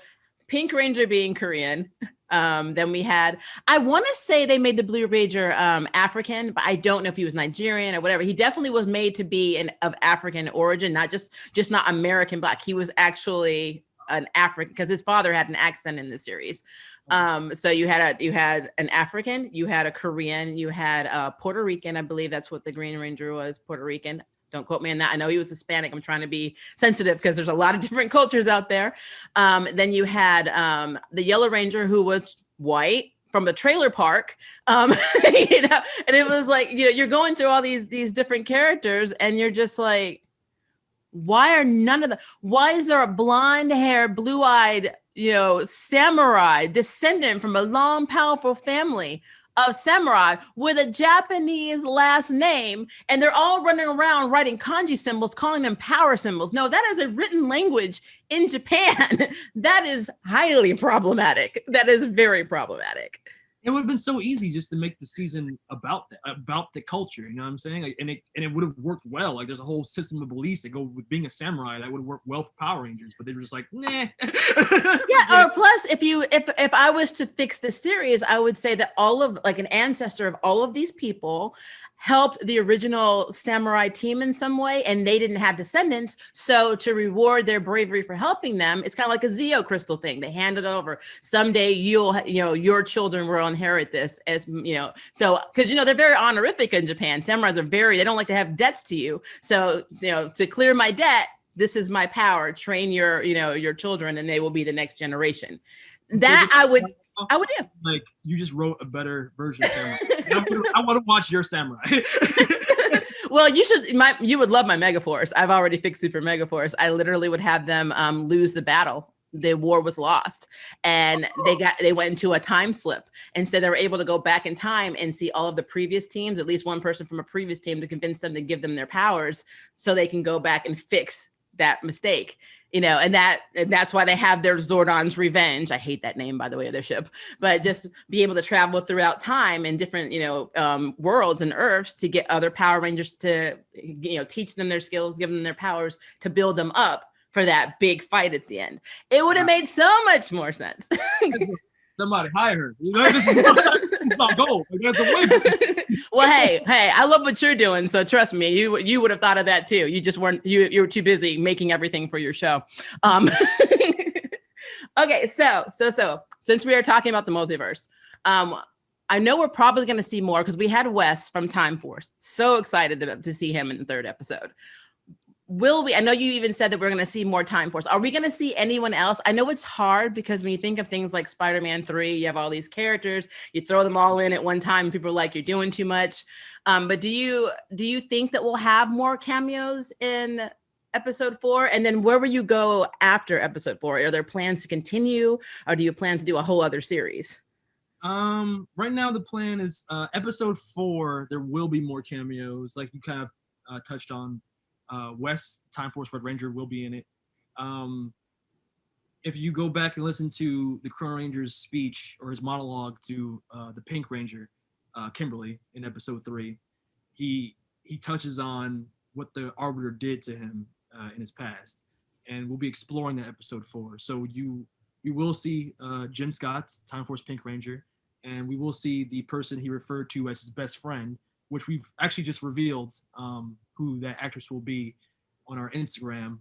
Pink Ranger being Korean. Then we had, I want to say they made the Blue Ranger African, but I don't know if he was Nigerian or whatever. He definitely was made to be of African origin, not just not American Black. He was actually an African, because his father had an accent in the series. So you had an African, you had a Korean, you had a Puerto Rican. I believe that's what the Green Ranger was, Puerto Rican. Don't quote me on that. I know he was Hispanic. I'm trying to be sensitive because there's a lot of different cultures out there. Then you had the Yellow Ranger, who was white from the trailer park. And it was like, you're going through all these different characters, and you're just like, why is there a blonde hair, blue eyed, samurai descendant from a long, powerful family of samurai with a Japanese last name, and they're all running around writing kanji symbols, calling them power symbols? No, that is a written language in Japan. That is highly problematic. That is very problematic. It would have been so easy just to make the season about the culture, you know what I'm saying? Like, and it would have worked well. Like, there's a whole system of beliefs that go with being a samurai that would have worked well for Power Rangers, but they were just like, nah. Yeah, or plus, if I was to fix the series, I would say that all of, like, an ancestor of all of these people helped the original samurai team in some way, and they didn't have descendants. So to reward their bravery for helping them, it's kind of like a Zeo crystal thing. They hand it over. Someday your children will inherit this, as so, because they're very honorific in Japan. Samurais are they don't like to have debts to you. So to clear my debt, this is my power. Train your children, and they will be the next generation. That I would do. Like, you just wrote a better version of Samurai. I want to watch your Samurai. Well, you would love my Megaforce. I've already fixed Super Megaforce. I literally would have them lose the battle. The war was lost, and they went into a time slip. And so they were able to go back in time and see all of the previous teams, at least one person from a previous team, to convince them to give them their powers so they can go back and fix that mistake. And that's why they have their Zordon's Revenge. I hate that name, by the way, of their ship, but just be able to travel throughout time in different, worlds and Earths to get other Power Rangers to, teach them their skills, give them their powers to build them up for that big fight at the end. It would have made so much more sense. Somebody hire her. This is not gold. Well, hey, I love what you're doing. So trust me, you would have thought of that too. You just weren't. You were too busy making everything for your show. Okay, so since we are talking about the multiverse, I know we're probably going to see more because we had Wes from Time Force. So excited to see him in the 3rd episode. Will we? I know you even said that we're going to see more Time Force. Are we going to see anyone else? I know it's hard because when you think of things like Spider-Man 3, you have all these characters, you throw them all in at one time, people are like, you're doing too much. But do you think that we'll have more cameos in episode 4? And then where will you go after episode 4? Are there plans to continue, or do you plan to do a whole other series? Right now the plan is episode 4. There will be more cameos, like you kind of touched on. Wes, Time Force Red Ranger, will be in it. If you go back and listen to the Chrono Ranger's speech or his monologue to the Pink Ranger, Kimberly, in episode 3, he touches on what the Arbiter did to him in his past, and we'll be exploring that episode 4. So you will see Jim Scott's Time Force Pink Ranger, and we will see the person he referred to as his best friend, which we've actually just revealed who that actress will be on our Instagram.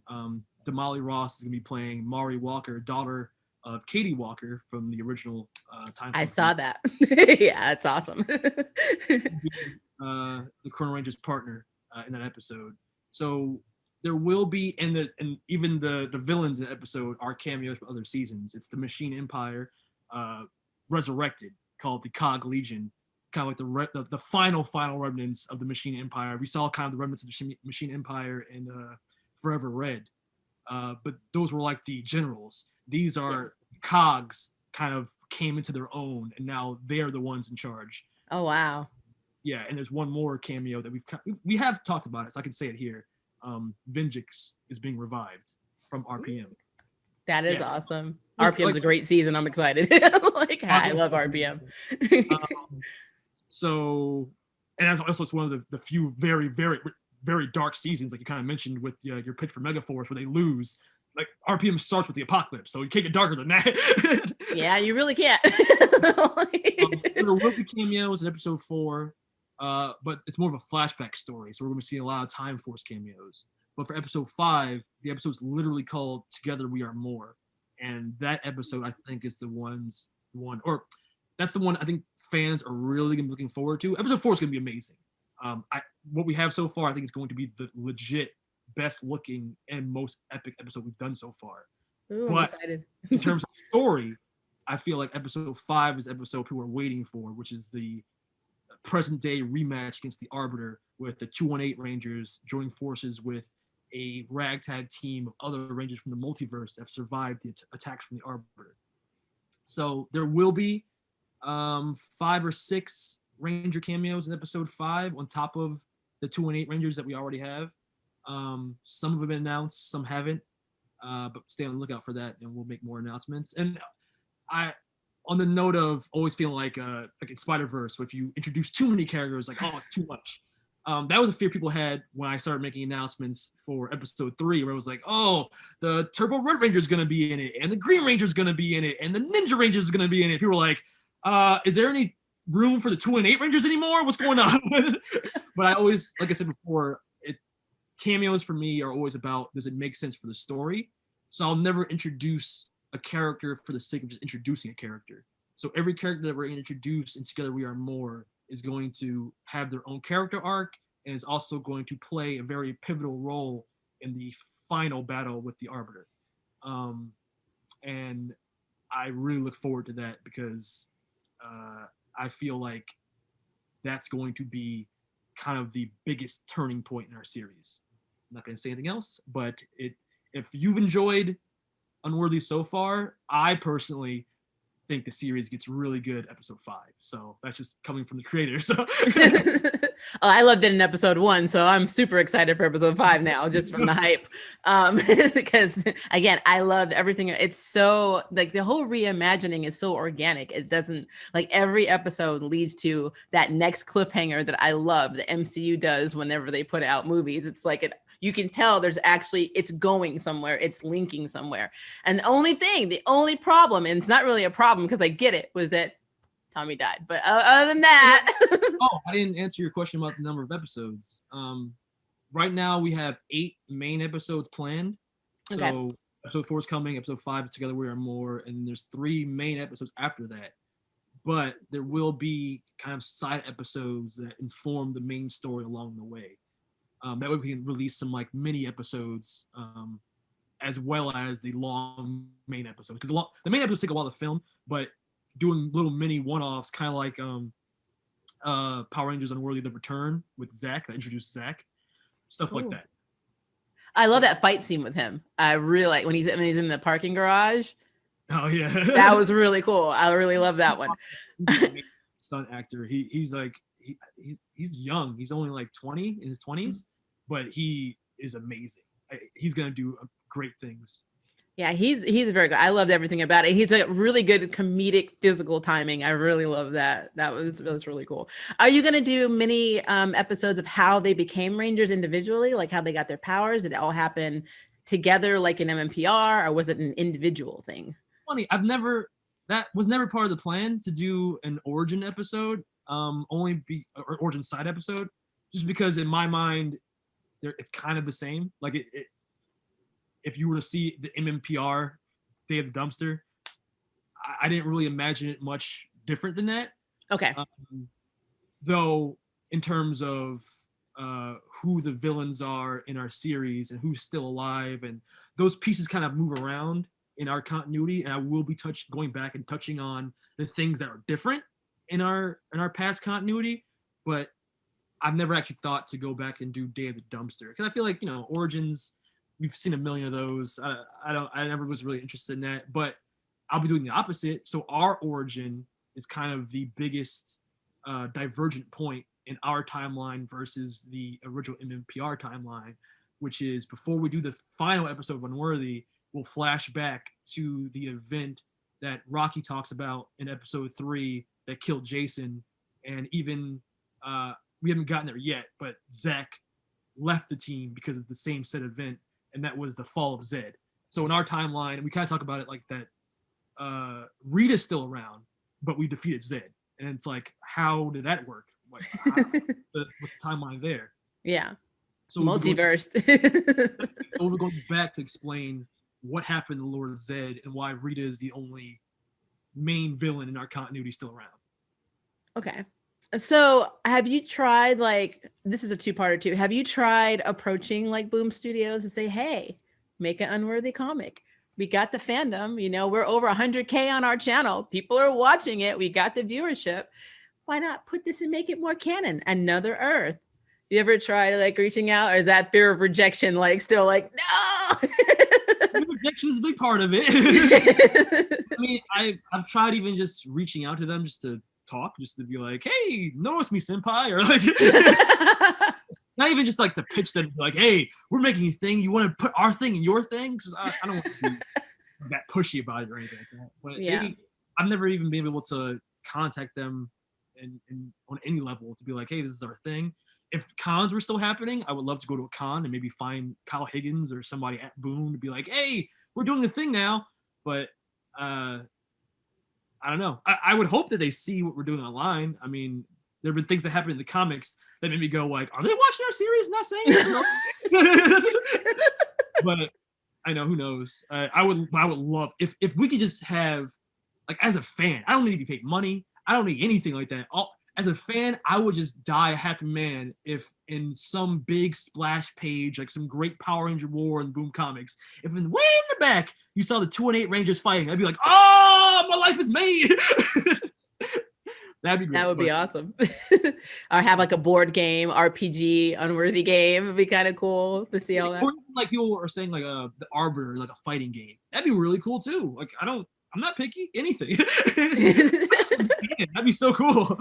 Damali Ross is going to be playing Mari Walker, daughter of Katie Walker from the original Time Force. I saw that. Yeah, that's awesome. The Chrono Ranger's partner in that episode. So there will be, and even the villains in the episode are cameos from other seasons. It's the Machine Empire resurrected, called the Cog Legion, kind of like the final remnants of the Machine Empire. We saw kind of the remnants of the Machine Empire in Forever Red, but those were like the generals. These are cogs, kind of came into their own, and now they're the ones in charge. Oh wow! Yeah, and there's one more cameo that we have talked about it, so I can say it here. Venjix is being revived from RPM. That is awesome. RPM's a great season. I'm excited. I love RPM. So, and that's also one of the few very, very, very dark seasons, like you kind of mentioned with your pick for Megaforce, where they lose. Like RPM starts with the apocalypse, so you can't get darker than that. Yeah, you really can't. There will be cameos in episode 4, but it's more of a flashback story, so we're going to see a lot of Time Force cameos. But for episode 5, the episode's literally called "Together We Are More," and that episode I think is that's the one I think fans are really going to be looking forward to. Episode 4 is going to be amazing. What we have so far, I think, is going to be the legit best looking and most epic episode we've done so far. Ooh, I'm excited. In terms of story, I feel like episode 5 is the episode people are waiting for, which is the present day rematch against the Arbiter, with the 218 Rangers joining forces with a ragtag team of other Rangers from the multiverse that have survived the attacks from the Arbiter. So there will be 5 or 6 Ranger cameos in episode 5 on top of the 218 Rangers that we already have. Some have been announced, some haven't, but stay on the lookout for that, and we'll make more announcements. And on the note of always feeling like in Spider-Verse, if you introduce too many characters, like, oh, it's too much. That was a fear people had when I started making announcements for episode 3, where it was like, oh, the Turbo Red Ranger is going to be in it, and the Green Ranger is going to be in it, and the Ninja Ranger is going to be in it. People were like, is there any room for the 218 Rangers anymore? What's going on? But I always, like I said before, cameos for me are always about, does it make sense for the story? So I'll never introduce a character for the sake of just introducing a character. So every character that we're going to introduce in Together We Are More is going to have their own character arc, and is also going to play a very pivotal role in the final battle with the Arbiter. And I really look forward to that, because I feel like that's going to be kind of the biggest turning point in our series. I'm not going to say anything else, but if you've enjoyed Unworthy so far, I personally think the series gets really good episode 5. So that's just coming from the creator. So Oh, I loved it in episode 1, so I'm super excited for episode 5 now, just from the hype. Because again, I love everything. It's so, like, the whole reimagining is so organic. It doesn't, like, every episode leads to that next cliffhanger that I love. The MCU does whenever they put out movies. It's like you can tell there's actually, it's going somewhere, it's linking somewhere. And the only problem, and it's not really a problem because I get it, was that Tommy died. But other than that. Oh, I didn't answer your question about the number of episodes. Right now we have 8 main episodes planned. So episode 4 is coming. Episode 5 is Together We Are More, and there's 3 main episodes after that. But there will be kind of side episodes that inform the main story along the way. That way we can release some like mini episodes, as well as the long main episodes. Because the main episodes take a while to film, but doing little mini one-offs, kind of like Power Rangers Unworthy The Return with Zach, that introduced Zach, stuff like that. I love that fight scene with him. I really like when he's in the parking garage. Oh yeah, that was really cool. I really love that one. Stunt actor. He's young. He's only like 20 in his 20s, but he is amazing. He's gonna do great things. Yeah, he's very good. I loved everything about it. He's a really good comedic physical timing. I really love that. That was really cool. Are you going to do many episodes of how they became Rangers individually, like how they got their powers? Did it all happen together like an MMPR, or was it an individual thing? Funny, that was never part of the plan to do an origin episode, or origin side episode, just because in my mind, it's kind of the same. Like if you were to see the MMPR Day of the Dumpster, I didn't really imagine it much different than that. Okay. Though in terms of who the villains are in our series and who's still alive, and those pieces kind of move around in our continuity, and I will be going back and touching on the things that are different in our past continuity, but I've never actually thought to go back and do Day of the Dumpster, because I feel like, Origins, we've seen a million of those. I never was really interested in that, but I'll be doing the opposite. So our origin is kind of the biggest divergent point in our timeline versus the original MMPR timeline, which is before we do the final episode of Unworthy, we'll flash back to the event that Rocky talks about in episode 3 that killed Jason. And even, we haven't gotten there yet, but Zach left the team because of the same said event, and that was the fall of Zed. So in our timeline, we kind of talk about it like that, Rita's still around, but we defeated Zed. And it's like, how did that work? Like, what's the timeline there? Yeah. So multiverse. So we're going back to explain what happened to Lord Zed and why Rita is the only main villain in our continuity still around. Okay. So have you tried, like, this is a two-parter too. Have you tried approaching like Boom Studios and say, hey, make an Unworthy comic? We got the fandom, we're over 100K on our channel. People are watching it. We got the viewership. Why not put this and make it more canon? Another Earth. You ever try like reaching out, or is that fear of rejection like still like, no? Rejection is a big part of it. I mean, I've tried even just reaching out to them just to talk, just to be like, hey, notice me, senpai, or like not even just like to pitch them, like, hey, we're making a thing, you want to put our thing in your thing? Because I don't want to be that pushy about it or anything like that. But yeah, I've never even been able to contact them and on any level to be like, hey, this is our thing. If cons were still happening, I would love to go to a con and maybe find Kyle Higgins or somebody at Boom to be like, hey, we're doing the thing now. But I don't know. I would hope that they see what we're doing online. I mean, there have been things that happen in the comics that made me go like, are they watching our series? Not saying it. But I know, who knows? I would love if we could just have, like, as a fan, I don't need to be paid money. I don't need anything like that. As a fan, I would just die a happy man if in some big splash page, like some great Power Ranger war in Boom Comics, if in way in the back you saw the 2 and 8 Rangers fighting, I'd be like, oh, my life is made. That'd be great. That would be awesome. Or have like a board game, RPG, Unworthy game. It'd be kind of cool to see all that. Or like people are saying like the Arbiter, like a fighting game. That'd be really cool too. Like I'm not picky, anything. That'd be so cool.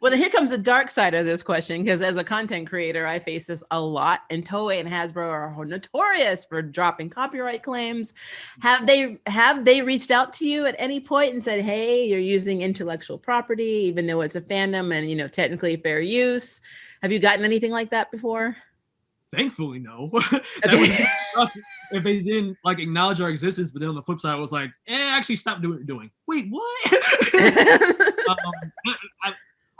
Well, here comes the dark side of this question, because as a content creator, I face this a lot. And Toei and Hasbro are notorious for dropping copyright claims. Have they reached out to you at any point and said, hey, you're using intellectual property, even though it's a fandom and, technically fair use? Have you gotten anything like that before? Thankfully, no. Okay. If they didn't like acknowledge our existence, but then on the flip side, I was like, actually stop doing what you're doing. Wait, what?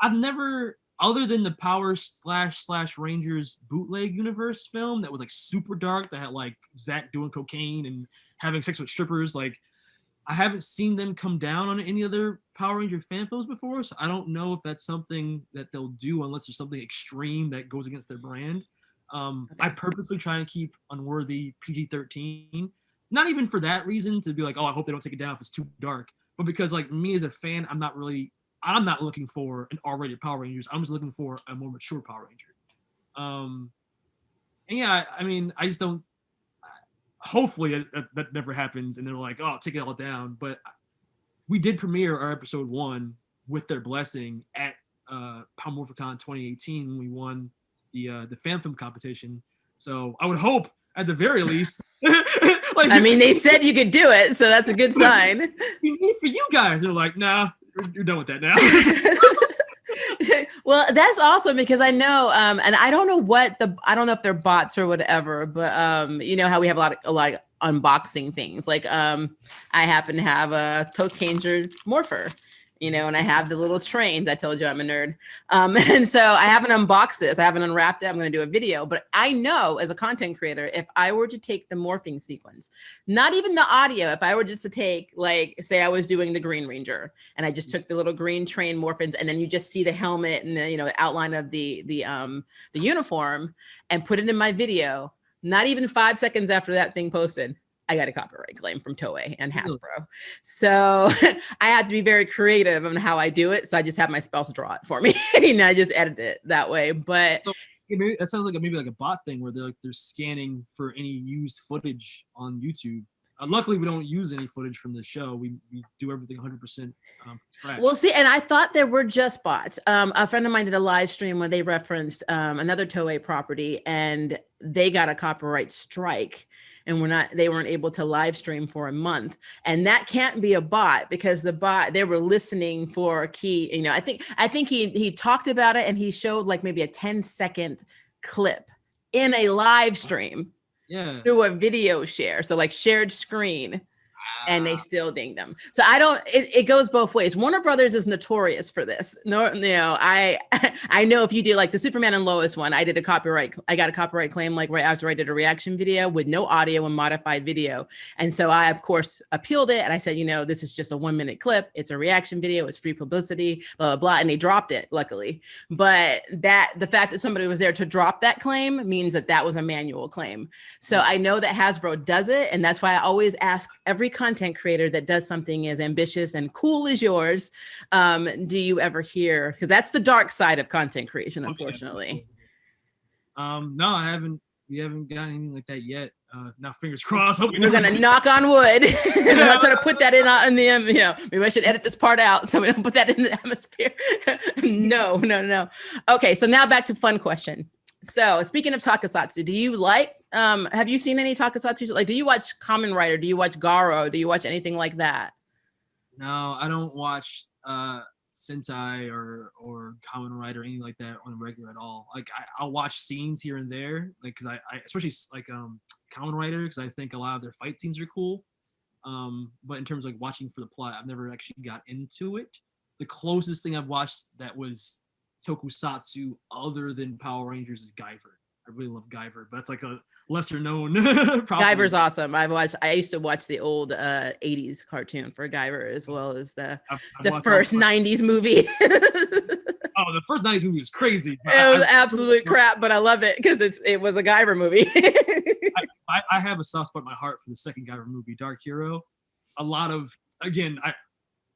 I've never other than the Power / Rangers bootleg universe film that was like super dark, that had like Zach doing cocaine and having sex with strippers, like I haven't seen them come down on any other Power Ranger fan films before, so I don't know if that's something that they'll do unless there's something extreme that goes against their brand. I purposely try and keep Unworthy PG-13, not even for that reason to be like, oh, I hope they don't take it down if it's too dark, but because like me as a fan, I'm not looking for an R-rated Power Rangers. I'm just looking for a more mature Power Ranger. And yeah, I mean, I just don't. Hopefully that never happens, and they're like, oh, take it all down. But we did premiere our episode 1 with their blessing at PowerMorphicon 2018 when we won the fan film competition. So I would hope at the very least. Like, I mean, they said you could do it, so that's a good sign. For you guys, they're like, nah, you're done with that now. Well, that's awesome because I know, and I don't know if they're bots or whatever, but you know how we have a lot of unboxing things. Like I happen to have a Tokanger Morpher, you know, and I have the little trains. I told you I'm a nerd. And so I haven't unboxed this. I haven't unwrapped it. I'm going to do a video, but I know as a content creator, if I were to take the morphing sequence, not even the audio, if I were just to take, like, say I was doing the Green Ranger and I just took the little green train morphins and then you just see the helmet and the, you know, outline of the uniform and put it in my video, not even 5 seconds after that thing posted, I got a copyright claim from Toei and Hasbro. So I had to be very creative on how I do it. So I just have my spouse draw it for me and I just edit it that way. But so, maybe that sounds like maybe like a bot thing where they're scanning for any used footage on YouTube. Luckily, we don't use any footage from the show. We do everything 100% scratch. Well, see, and I thought there were just bots. A friend of mine did a live stream where they referenced another Toei property and they got a copyright strike. And they weren't able to live stream for a month. And that can't be a bot because the bot, they were listening for a key, you know, I think he talked about it and he showed like maybe a 10-second clip in a live stream through a video share. So like shared screen. And they still dinged them. So it goes both ways. Warner Brothers is notorious for this. No, you know, I know if you do like the Superman and Lois one, I got a copyright claim like right after I did a reaction video with no audio and modified video. And so I, of course, appealed it. And I said, you know, this is just a 1-minute clip. It's a reaction video. It's free publicity, blah, blah, blah. And they dropped it, luckily. But the fact that somebody was there to drop that claim means that was a manual claim. So I know that Hasbro does it. And that's why I always ask every content creator that does something as ambitious and cool as yours, do you ever hear, because that's the dark side of content creation, unfortunately. No, I haven't. We haven't got anything like that yet. Now, fingers crossed. We're gonna knock on wood. I'm not trying to put that in the you know, maybe I should edit this part out so we don't put that in the atmosphere. No. Okay, so now back to fun question. So speaking of tokusatsu, do you like, have you seen any tokusatsu? Like, do you watch Kamen Rider? Do you watch Garo? Do you watch anything like that? No, I don't watch Sentai or Kamen Rider or anything like that on the regular at all. Like I'll watch scenes here and there, like because I especially like Kamen Rider because I think a lot of their fight scenes are cool. But in terms of like watching for the plot, I've never actually got into it. The closest thing I've watched that was tokusatsu other than Power Rangers is Guyver. I really love Guyver, but it's like a lesser known. Guyver's awesome. I used to watch the old 80s cartoon for Guyver as well as the first 90s movie. Oh, the first 90s movie was crazy. It was absolute crap, but I love it because it was a Guyver movie. I have a soft spot in my heart for the second Guyver movie, Dark Hero. A lot of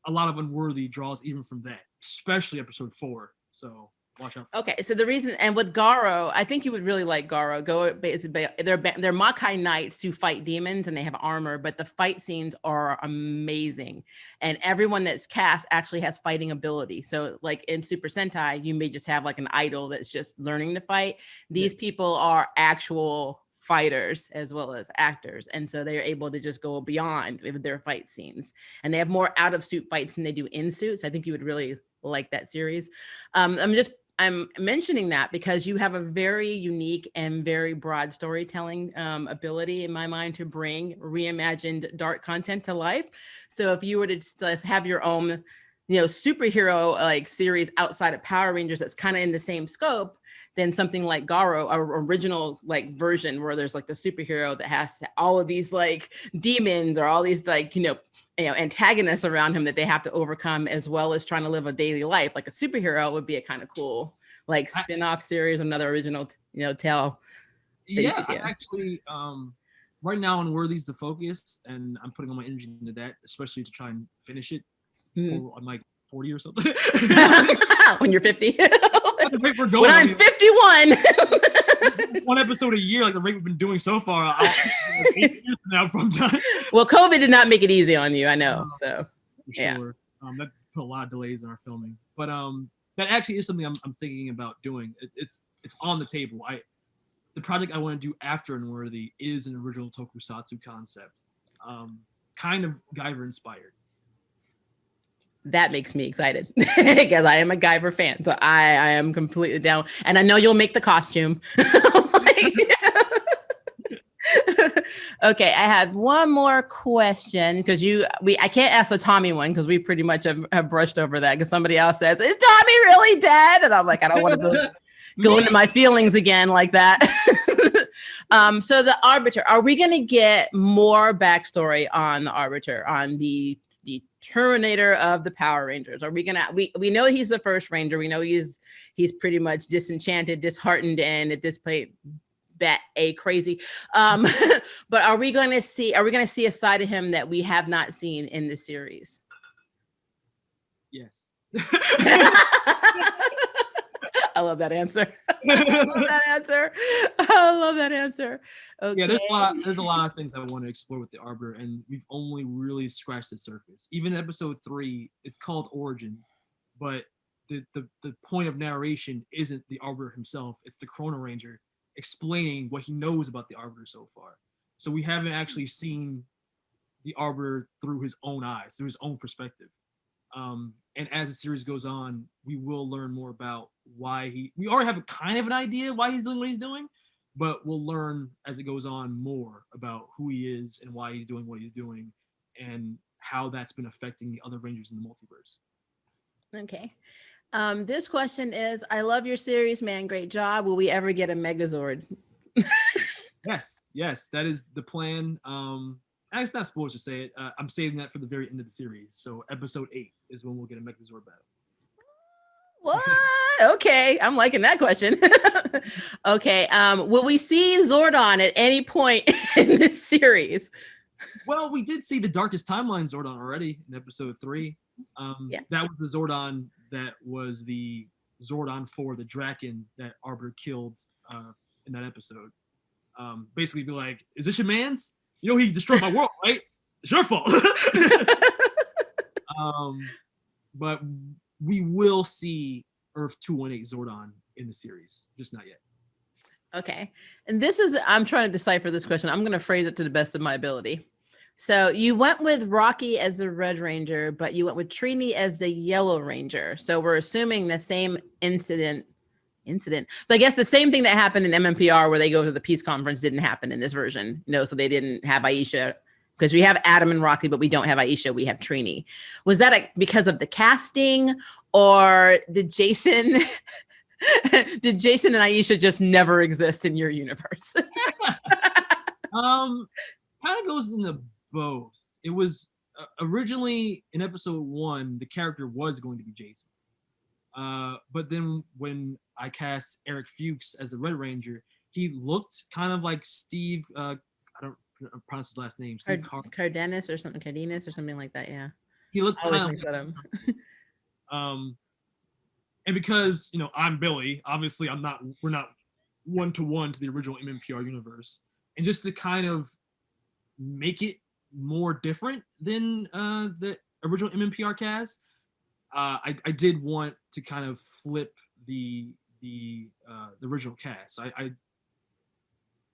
Unworthy draws even from that, especially episode 4. So watch out. Okay, so the reason, and with Garo, I think you would really like Garo. They're Makai Knights who fight demons and they have armor, but the fight scenes are amazing. And everyone that's cast actually has fighting ability. So like in Super Sentai, you may just have like an idol that's just learning to fight. These people are actual fighters as well as actors, and so they're able to just go beyond their fight scenes, and they have more out of suit fights than they do in suits. I think you would really like that series. I'm mentioning that because you have a very unique and very broad storytelling ability in my mind to bring reimagined dark content to life. So if you were to have your own superhero like series outside of Power Rangers that's kind of in the same scope than something like Garo, our original like version where there's like the superhero that has all of these like demons or all these like antagonists around him that they have to overcome, as well as trying to live a daily life. Like a superhero would be a kind of cool like spin-off series, another original tale. Yeah, I actually right now Unworthy's the focus, and I'm putting all my energy into that, especially to try and finish it. I'm like 40 or something. When you're 50. The rate we're going, when I'm 51. One episode a year, like the rate we've been doing so far. 8 years now from time. Well, COVID did not make it easy on you, I know. So for sure. That put a lot of delays in our filming. But that actually is something I'm thinking about doing. It's on the table. The project I want to do after Unworthy is an original tokusatsu concept, kind of Guyver inspired. That makes me excited because I am a Guyver fan, so I am completely down, and I know you'll make the costume. Okay, I had one more question because I can't ask the Tommy one because we pretty much have brushed over that because somebody else says, "Is Tommy really dead?" And I'm like, I don't want to go into my feelings again like that. So the Arbiter, are we going to get more backstory on the Arbiter, on the Terminator of the Power Rangers? Are we gonna we know he's the first Ranger, we know he's pretty much disenchanted, disheartened, and at this point crazy, but are we going to see a side of him that we have not seen in the series? Yes. I love that answer. I love that answer. Okay. Yeah, there's a lot of things I want to explore with the Arbiter, and we've only really scratched the surface. Even episode 3, it's called Origins, but the point of narration isn't the Arbiter himself, it's the Chrono Ranger explaining what he knows about the Arbiter so far. So we haven't actually seen the Arbiter through his own eyes, through his own perspective. And as the series goes on, we will learn more about why we already have a kind of an idea why he's doing what he's doing, but we'll learn as it goes on more about who he is and why he's doing what he's doing and how that's been affecting the other Rangers in the multiverse. Okay. This question is, I love your series, man. Great job. Will we ever get a Megazord? Yes, that is the plan. It's not supposed to say it. I'm saving that for the very end of the series. So episode 8 is when we'll get a Megazord battle. What? Okay, I'm liking that question. Okay, will we see Zordon at any point in this series? Well, we did see the Darkest Timeline Zordon already in episode 3. That was the Zordon that was the Zordon for the Draken that Arbiter killed in that episode. Basically be like, is this your man's? You know he destroyed my world, right? It's your fault. But we will see Earth 218 Zordon in the series, just not yet. Okay. And I'm trying to decipher this question. I'm going to phrase it to the best of my ability. So you went with Rocky as the Red Ranger, but you went with Trini as the Yellow Ranger. So we're assuming the same incident. So I guess the same thing that happened in MMPR where they go to the peace conference didn't happen in this version. So they didn't have Aisha, because we have Adam and Rocky, but we don't have Aisha. We have Trini. Was that because of the casting, or did Jason and Aisha just never exist in your universe? Kind of goes into both. It was originally in episode 1, the character was going to be Jason. But then when I cast Eric Fuchs as the Red Ranger, he looked kind of like Steve. I don't pronounce his last name. Cardenas or something like that. Yeah. He looked kind of like him. And because I'm Billy, obviously we're not 1-to-1 to the original MMPR universe, and just to kind of make it more different than the original MMPR cast. I did want to kind of flip the original cast.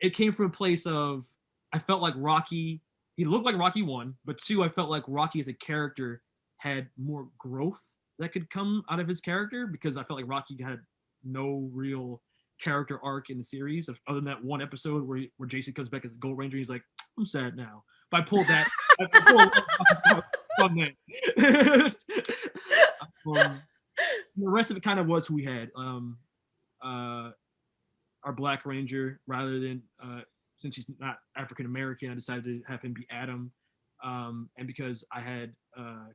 It came from a place of, I felt like Rocky, he looked like Rocky 1, but 2, I felt like Rocky as a character had more growth that could come out of his character, because I felt like Rocky had no real character arc in the series other than that one episode where Jason comes back as the Gold Ranger. He's like, I'm sad now. But I pulled that from that. The rest of it kind of was who we had. Our Black Ranger, rather than since he's not African American, I decided to have him be Adam. And because I had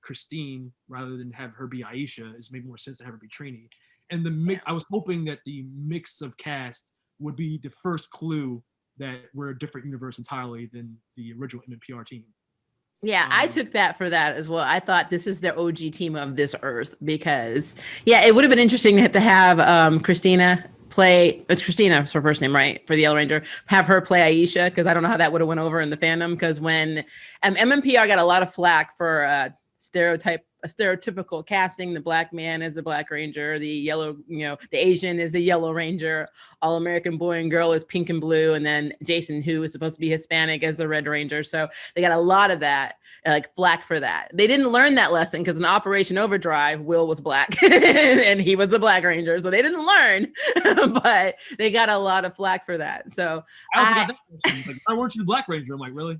Christine, rather than have her be Aisha, it made more sense to have her be Trini. And I was hoping that the mix of cast would be the first clue that we're a different universe entirely than the original MMPR team. Yeah, I took that for that as well. I thought this is the OG team of this Earth because, yeah, it would have been interesting to have Christina play. It's Christina's her first name, right? For the Yellow Ranger, have her play Aisha because I don't know how that would have went over in the fandom. Because when MMPR got a lot of flack for stereotypical casting, the Black man is the Black Ranger, the yellow, the Asian is the Yellow Ranger, All American Boy and Girl is pink and blue, and then Jason, who is supposed to be Hispanic, as the Red Ranger. So they got a lot of that, like flack for that. They didn't learn that lesson because in Operation Overdrive, Will was Black and he was the Black Ranger, so they didn't learn, but they got a lot of flack for that. So I weren't you the Black Ranger? I'm like, really?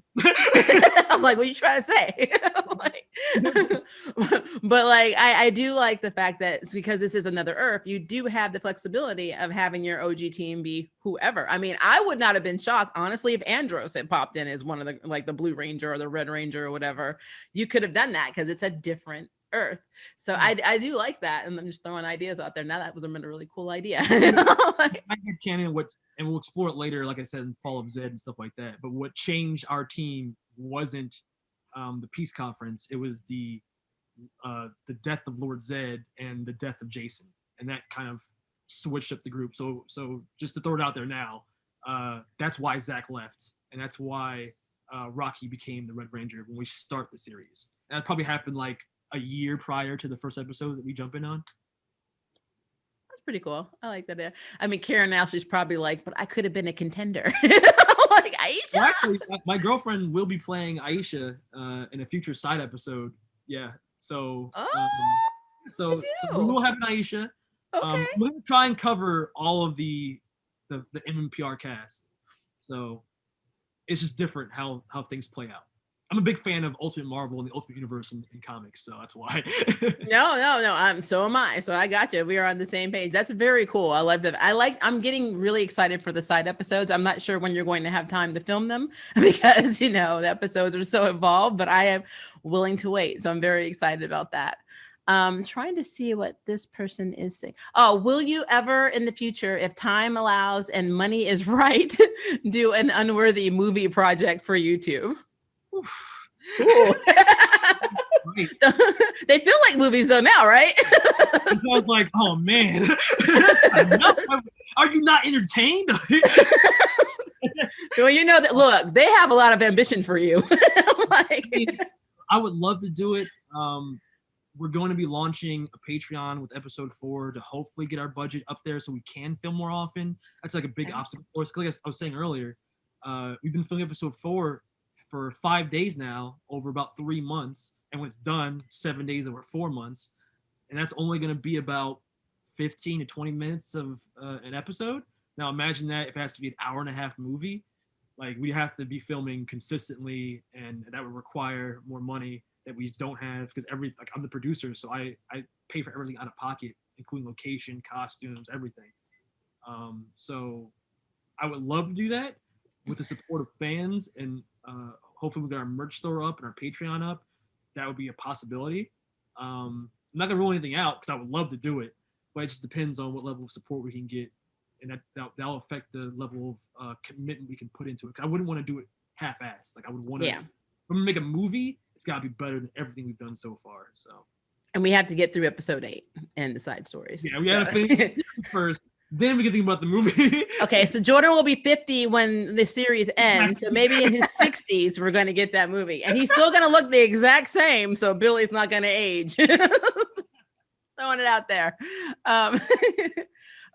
I'm like, what are you trying to say? But like, I do like the fact that because this is another Earth, you do have the flexibility of having your OG team be whoever. I mean, I would not have been shocked, honestly, if Andros had popped in as one of the, like the Blue Ranger or the Red Ranger or whatever. You could have done that because it's a different Earth. So I do like that. And I'm just throwing ideas out there. Now that was a really cool idea. I get canon and we'll explore it later, like I said, in Fall of Zed and stuff like that. But what changed our team wasn't the peace conference. It was the death of Lord Zed and the death of Jason, and that kind of switched up the group. So just to throw it out there now, that's why Zach left, and that's why Rocky became the Red Ranger when we start the series. And that probably happened like a year prior to the first episode that we jump in on. That's pretty cool. I like that. I mean, Karen now, she's probably like, but I could have been a contender. Like Aisha. Well, actually, my girlfriend will be playing Aisha in a future side episode. Yeah. So, so we will have an Aisha. Okay. We're gonna try and cover all of the MMPR cast. So it's just different how things play out. I'm a big fan of Ultimate Marvel and the Ultimate Universe in comics, so that's why. No. So am I. So I got you. We are on the same page. That's very cool. I love that. I'm getting really excited for the side episodes. I'm not sure when you're going to have time to film them because, the episodes are so involved, but I am willing to wait. So I'm very excited about that. Trying to see what this person is saying. Oh, will you ever in the future, if time allows and money is right, do an Unworthy movie project for YouTube? Ooh. So, they feel like movies though now, right? I was like, oh man, are you not entertained? Well, that. Look, they have a lot of ambition for you. I would love to do it. We're going to be launching a Patreon with episode 4 to hopefully get our budget up there so we can film more often. That's like a big obstacle for us. Like I was saying earlier, we've been filming episode 4 for 5 days now over about 3 months, and when it's done, 7 days over 4 months, and that's only going to be about 15 to 20 minutes of an episode. Now imagine that if it has to be an hour-and-a-half movie, like we have to be filming consistently, and that would require more money that we just don't have because I'm the producer, so I pay for everything out of pocket, including location, costumes, everything. So I would love to do that with the support of fans, and hopefully we got our merch store up and our Patreon up. That would be a possibility. I'm not gonna rule anything out because I would love to do it, but it just depends on what level of support we can get, and that'll affect the level of commitment we can put into it. Because I wouldn't want to do it half-assed. Like I would want to. Yeah. If I'm gonna make a movie, it's gotta be better than everything we've done so far. So. And we have to get through episode 8 and the side stories. Yeah, we gotta finish first. Then we can think about the movie. Okay, so Jourdan will be 50 when the series ends. So maybe in his 60s, we're going to get that movie. And he's still going to look the exact same. So Billy's not going to age. Throwing it out there.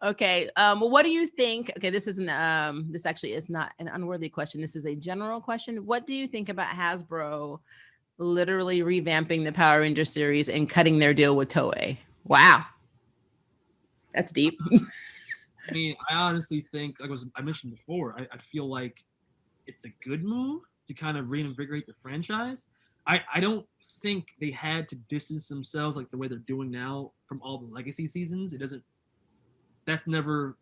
Okay. What do you think? Okay, this isn't. This actually is not an unworthy question. This is a general question. What do you think about Hasbro literally revamping the Power Ranger series and cutting their deal with Toei? Wow. That's deep. I mean, I honestly think, like I mentioned before, I feel like it's a good move to kind of reinvigorate the franchise. I don't think they had to distance themselves like the way they're doing now from all the legacy seasons. That's never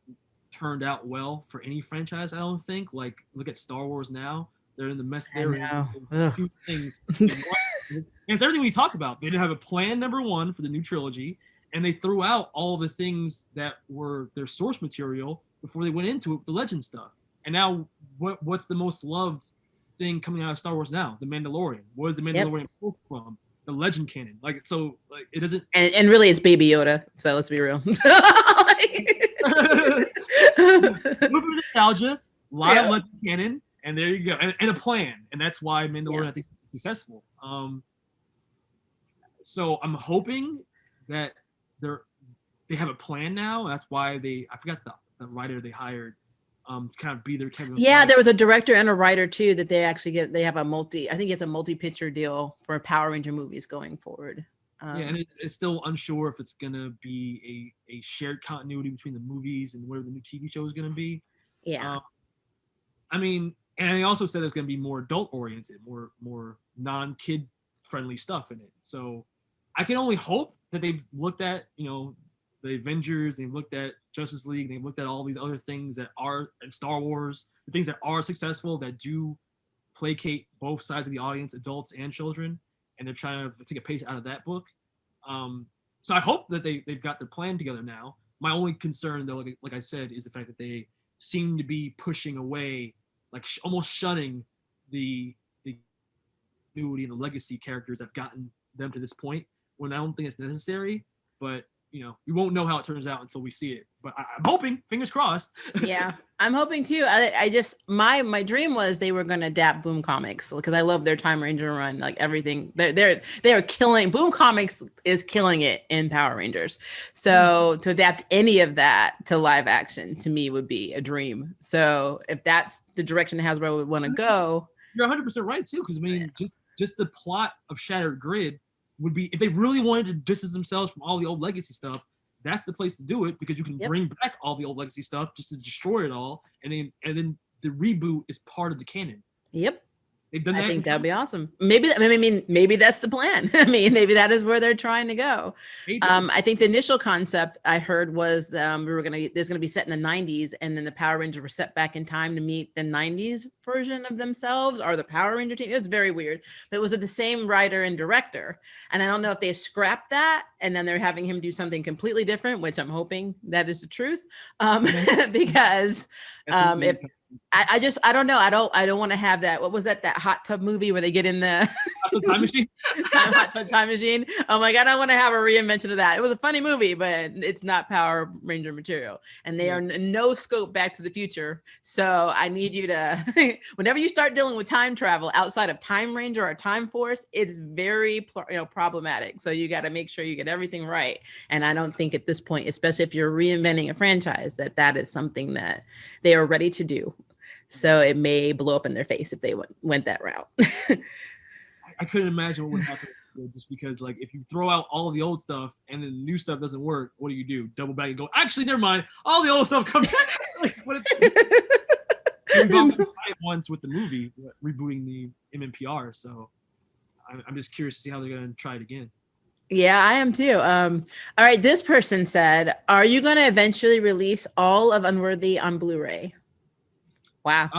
turned out well for any franchise, I don't think. Like, look at Star Wars now. They're in the mess they're in two things. And it's everything we talked about. They didn't have a plan, number one, for the new trilogy, and they threw out all the things that were their source material before they went into it with the legend stuff. And now, what's the most loved thing coming out of Star Wars now? The Mandalorian. What is the Mandalorian pull from? The legend canon. Like, so, like, it doesn't. And really, it's Baby Yoda. So let's be real. A little bit of nostalgia, a lot of legend canon, and there you go, and a plan, and that's why Mandalorian I think is successful. So I'm hoping that they have a plan now. That's why I forgot the writer they hired to kind of be their Kevin. Yeah, there was a director and a writer too that they actually they have I think it's a multi-picture deal for Power Ranger movies going forward. And it's still unsure if it's gonna be a shared continuity between the movies and where the new TV show is gonna be. Yeah. I mean, and they also said it's gonna be more adult oriented, more non-kid friendly stuff in it. So I can only hope that they've looked at, the Avengers, they've looked at Justice League, they've looked at all these other things that are in Star Wars, the things that are successful, that do placate both sides of the audience, adults and children, and they're trying to take a page out of that book. So I hope that they've got their plan together now. My only concern, though, like I said, is the fact that they seem to be pushing away, like almost shunning the continuity and the legacy characters that have gotten them to this point, when I don't think it's necessary. But we won't know how it turns out until we see it. But I'm hoping, fingers crossed. Yeah, I'm hoping too. I just my dream was they were going to adapt Boom Comics, because I love their Time Ranger run. Like, everything they are killing. Boom Comics is killing it in Power Rangers. So to adapt any of that to live action, to me, would be a dream. So if that's the direction Hasbro would want to go, you're 100% right too. Because I mean, just the plot of Shattered Grid would be, if they really wanted to distance themselves from all the old legacy stuff, that's the place to do it, because you can bring back all the old legacy stuff just to destroy it all, and then the reboot is part of the canon. Yep. They've done that. I think that'd be awesome. Maybe that's the plan. I mean, maybe that is where they're trying to go. I think the initial concept I heard was there's gonna be set in the 90s, and then the Power Rangers were set back in time to meet the 90s version of themselves, or the Power Ranger team. It's very weird, but it was the same writer and director. And I don't know if they scrapped that and then they're having him do something completely different, which I'm hoping that is the truth. Because if I don't know. I don't want to have that. What was that hot tub movie where they get in the time machine? Hot tub time machine. Oh my God, I want to have a reinvention of that. It was a funny movie, but it's not Power Ranger material. And they are no scope Back to the Future. So I need you to, whenever you start dealing with time travel outside of Time Ranger or Time Force, it's very problematic. So you got to make sure you get everything right. And I don't think at this point, especially if you're reinventing a franchise, that is something that they are ready to do. So it may blow up in their face if they went that route. I couldn't imagine what would happen, just because, like, if you throw out all of the old stuff and then the new stuff doesn't work, what do? Double back and go, actually, never mind. All the old stuff comes back. Like, we've all tried it once with the movie, rebooting the MMPR. So I'm just curious to see how they're going to try it again. Yeah, I am too. All right. This person said, are you going to eventually release all of Unworthy on Blu-ray? Wow.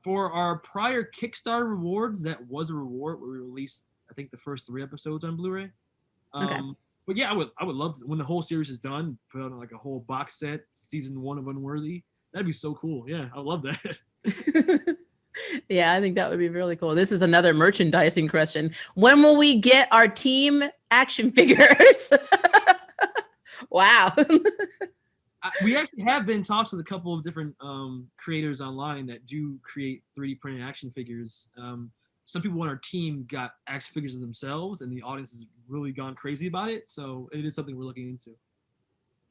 For our prior Kickstarter rewards, that was a reward where we released, I think, the first 3 episodes on Blu-ray. Okay. But yeah, I would love to, when the whole series is done, put on like a whole box set, season 1 of Unworthy. That'd be so cool. Yeah, I love that. Yeah, I think that would be really cool. This is another merchandising question. When will we get our team action figures? Wow. We actually have been in talks with a couple of different creators online that do create 3D printed action figures. Some people on our team got action figures of themselves, and the audience has really gone crazy about it. So it is something we're looking into.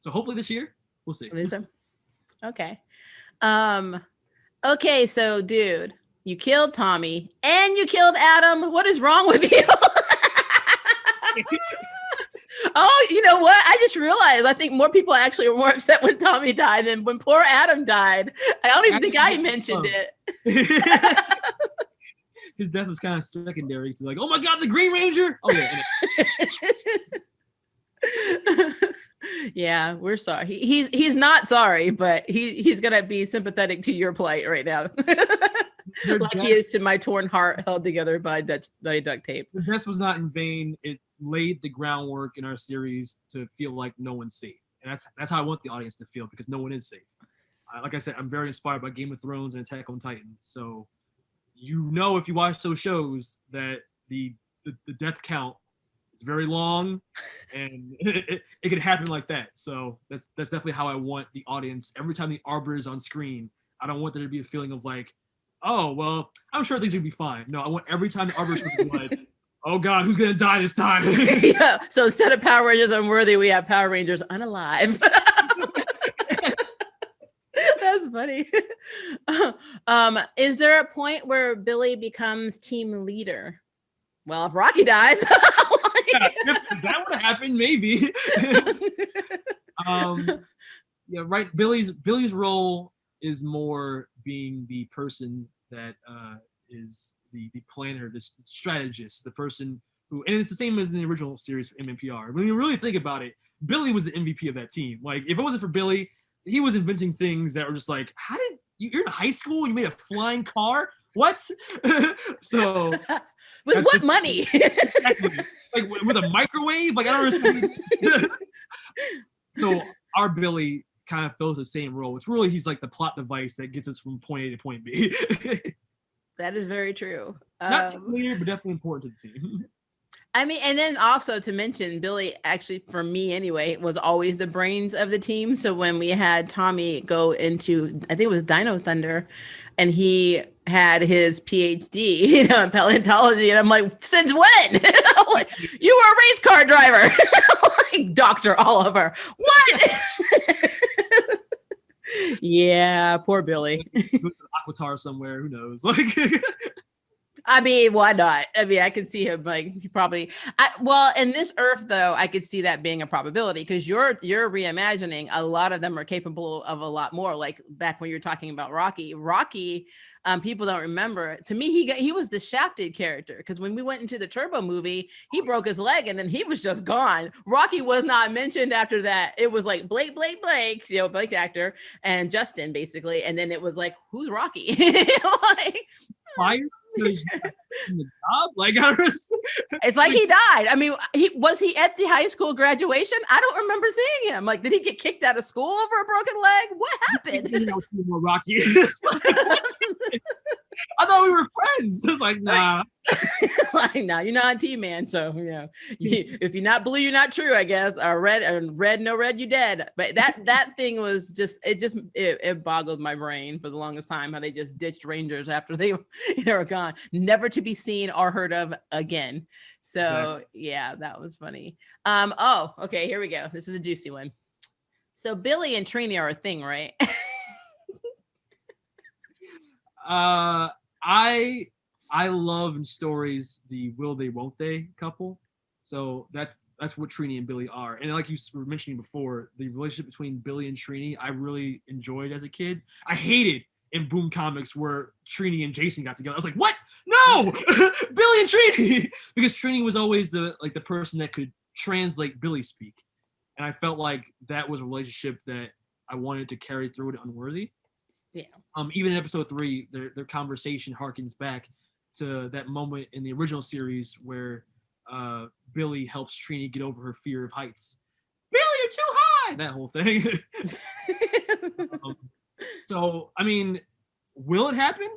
So hopefully this year, we'll see. Okay. Okay, so dude, you killed Tommy and you killed Adam. What is wrong with you? Oh, you know what? I just realized I think more people actually were more upset when Tommy died than when poor Adam died. I don't even think I mentioned it. his death was kind of secondary to like, oh my God, the Green Ranger. Oh yeah. Yeah, we're sorry. He's not sorry, but he's gonna be sympathetic to your plight right now. Like he is to my torn heart held together by duct tape. The death was not in vain. It laid the groundwork in our series to feel like no one's safe. And that's how I want the audience to feel, because no one is safe. Like I said, I'm very inspired by Game of Thrones and Attack on Titan. So if you watch those shows that the death count is very long, and it could happen like that. So that's definitely how I want the audience. Every time the Arbiter is on screen, I don't want there to be a feeling of like, oh, well, I'm sure things are going to be fine. No, I want every time the Arbiter is like, oh God, who's going to die this time? Yeah. So instead of Power Rangers Unworthy, we have Power Rangers Unalive. That's funny. Is there a point where Billy becomes team leader? Well, if Rocky dies. Yeah, if that would have happened, maybe. Yeah, right. Billy's role is more being the person that is the planner, the strategist, the person who, and it's the same as in the original series for MMPR. When you really think about it, Billy was the MVP of that team. Like, if it wasn't for Billy, he was inventing things that were just like, how did you're in high school and you made a flying car? What? So with what money? Exactly. Like with a microwave? Like, I don't understand. So our Billy kind of fills the same role. It's really, he's like the plot device that gets us from point A to point B. That is very true. Not too clear, but definitely important to the team. I mean, and then also to mention, Billy actually, for me anyway, was always the brains of the team. So when we had Tommy go into, I think it was Dino Thunder, and he had his PhD, in paleontology, and I'm like, since when? I'm like, you were a race car driver. Like, Dr. Oliver. What? Yeah, poor Billy. Aquatar somewhere, who knows? Like, I mean, why not? I mean, I could see him like he probably. In this Earth, though, I could see that being a probability, because you're reimagining. A lot of them are capable of a lot more. Like back when you were talking about Rocky. People don't remember. To me, he was the shafted character, because when we went into the Turbo movie, he broke his leg and then he was just gone. Rocky was not mentioned after that. It was like Blake, Blake's actor, and Justin basically, and then it was like, who's Rocky? Like, fire. In the job? Like, it's like he died. I mean, was he at the high school graduation? I don't remember seeing him. Like, did he get kicked out of school over a broken leg? What happened? Rocky. I thought we were friends. It's like, nah. Like, nah, you're not a team, man. So, if you're not blue, you're not true, I guess. Or red, no red, you dead. But that thing was just, it boggled my brain for the longest time, how they just ditched Rangers after they were gone, never to be seen or heard of again. So, yeah, that was funny. Okay, here we go. This is a juicy one. So Billy and Trini are a thing, right? I love in stories the will they won't they couple. So that's what Trini and Billy are. And like you were mentioning before, the relationship between Billy and Trini, I really enjoyed as a kid. I hated in Boom Comics where Trini and Jason got together. I was like, what? No! Billy and Trini! Because Trini was always the person that could translate Billy speak. And I felt like that was a relationship that I wanted to carry through to Unworthy. Yeah. Even in episode 3, their conversation harkens back to that moment in the original series where Billy helps Trini get over her fear of heights. Billy, you're too high! That whole thing. So, I mean, will it happen?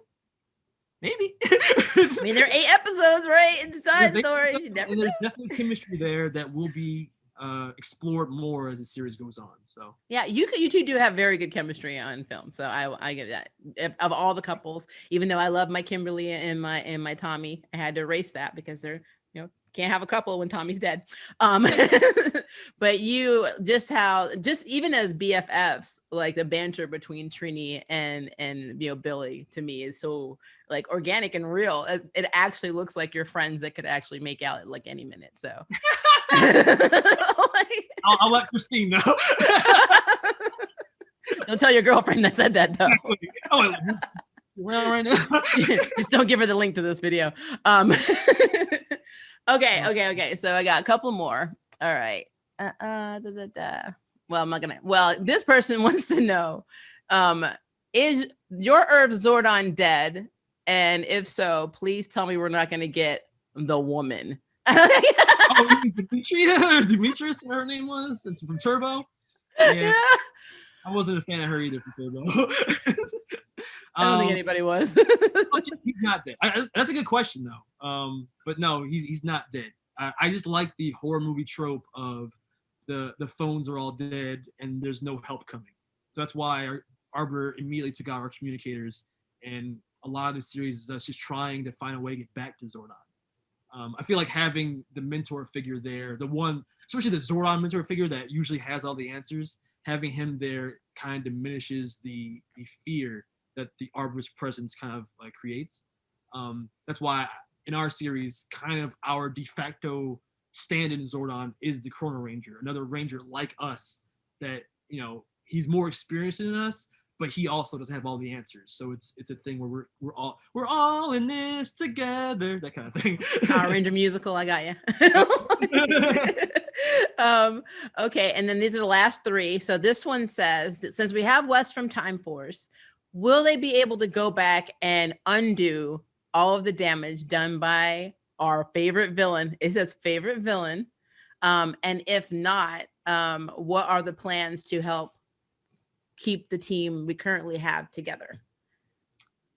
Maybe. I mean, there are 8 episodes, right? Inside story. And there's definitely chemistry there that will be explored more as the series goes on. So yeah, you two do have very good chemistry on film. So I give that. Of all the couples, even though I love my Kimberly and my Tommy, I had to erase that because they're, can't have a couple when Tommy's dead. But just even as BFFs, like the banter between Trini and Billy, to me is so like organic and real. It actually looks like your friends that could actually make out at like any minute. So I'll let Christine know. Don't tell your girlfriend I said that though. around right now. Just don't give her the link to this video. Okay. So I got a couple more. All right. Well, I'm not gonna. Well, this person wants to know, is your Earth Zordon dead? And if so, please tell me we're not gonna get the woman. Oh, Demetria or Demetrius, her name was. It's from Turbo. Yeah. I wasn't a fan of her either from Turbo. I don't think anybody was. He's not dead. That's a good question though. But no, he's not dead. I just like the horror movie trope of the phones are all dead and there's no help coming. So that's why Arbor immediately took out our communicators, and a lot of the series is us just trying to find a way to get back to Zordon. I feel like having the mentor figure there, the one, especially the Zordon mentor figure that usually has all the answers, having him there kind of diminishes the fear that the Arbor's presence kind of like creates. That's why in our series, kind of our de facto stand-in Zordon is the Chrono Ranger, another ranger like us that, you know, he's more experienced than us, but he also doesn't have all the answers. So it's a thing where we're all in this together, that kind of thing. Power Ranger musical, I got you. Okay, and then these are the last three. So this one says that since we have Wes from Time Force, will they be able to go back and undo all of the damage done by our favorite villain? It says favorite villain. And if not, what are the plans to help keep the team we currently have together?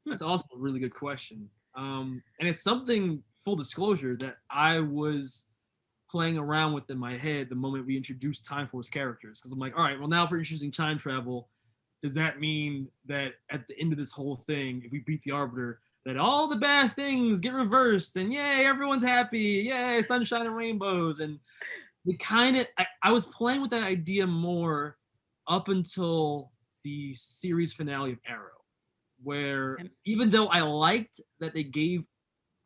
That's also a really good question. And it's something, full disclosure, that I was playing around with in my head the moment we introduced Time Force characters. Because I'm like, all right, well, now if we're introducing time travel, does that mean that at the end of this whole thing, if we beat the Arbiter, that all the bad things get reversed and yay, everyone's happy, yay, sunshine and rainbows? And we kind of, I was playing with that idea more up until the series finale of Arrow, where even though I liked that they gave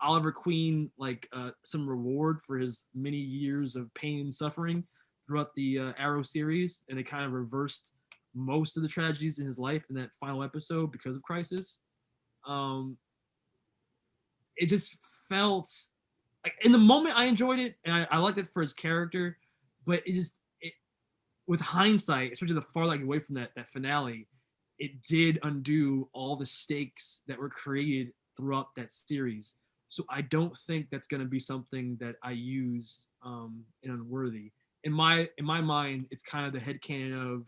Oliver Queen like some reward for his many years of pain and suffering throughout the Arrow series, and it kind of reversed most of the tragedies in his life in that final episode because of Crisis. It just felt like in the moment I enjoyed it, and I liked it for his character, but with hindsight, especially the farther I get away from that finale, it did undo all the stakes that were created throughout that series. So I don't think that's going to be something that I use in Unworthy. In my mind, it's kind of the headcanon of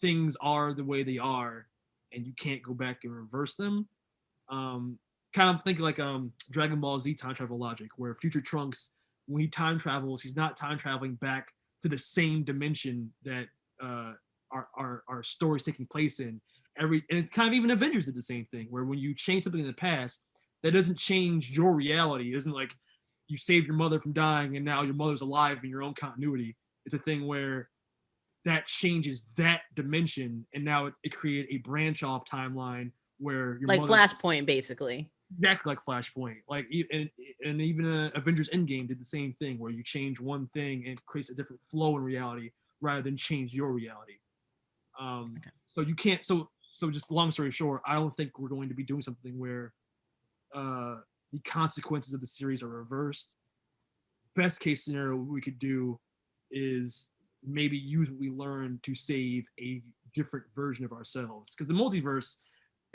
things are the way they are, and you can't go back and reverse them. Kind of thinking like Dragon Ball Z time travel logic, where Future Trunks, when he time travels, he's not time traveling back to the same dimension that our story's taking place in. And it's kind of even Avengers did the same thing, where when you change something in the past, that doesn't change your reality. It isn't like you saved your mother from dying and now your mother's alive in your own continuity. It's a thing where that changes that dimension, and now it created a branch off timeline where your like Flashpoint, basically. Exactly like Flashpoint. Like and even Avengers Endgame did the same thing, where you change one thing and it creates a different flow in reality rather than change your reality. Okay. So you can't. So just long story short, I don't think we're going to be doing something where the consequences of the series are reversed. Best case scenario we could do is maybe use what we learned to save a different version of ourselves, because the multiverse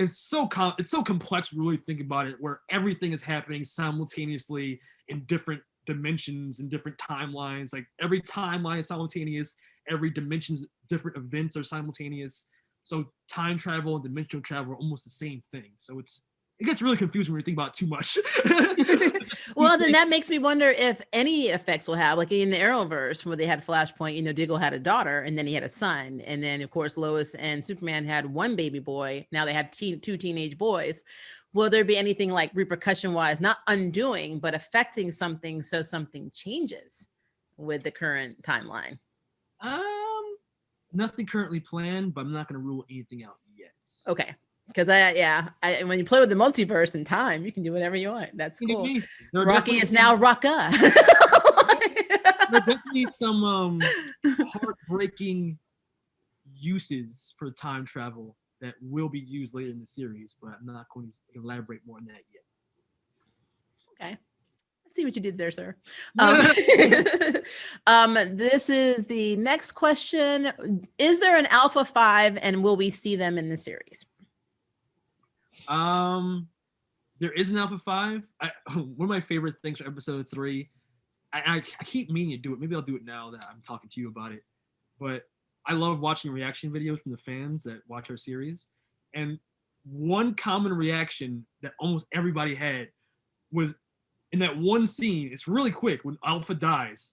is so complex when you really think about it, where everything is happening simultaneously in different dimensions and different timelines. Like every timeline is simultaneous, every dimension's different events are simultaneous. So time travel and dimensional travel are almost the same thing. So it gets really confusing when you think about it too much. Well, then that makes me wonder if any effects will have, like in the Arrowverse, where they had Flashpoint, Diggle had a daughter and then he had a son. And then, of course, Lois and Superman had one baby boy. Now they have two teenage boys. Will there be anything like repercussion-wise, not undoing, but affecting something so something changes with the current timeline? Nothing currently planned, but I'm not going to rule anything out yet. Okay. Because when you play with the multiverse and time, you can do whatever you want. That's cool. Rocky is now Rocka. There are definitely some heartbreaking uses for time travel that will be used later in the series, but I'm not going to elaborate more on that yet. Okay. I see what you did there, sir. This is the next question. Is there an Alpha 5 and will we see them in the series? There is an Alpha 5. One of my favorite things for episode 3, I keep meaning to do it. Maybe I'll do it now that I'm talking to you about it. But I love watching reaction videos from the fans that watch our series. And one common reaction that almost everybody had was in that one scene. It's really quick when Alpha dies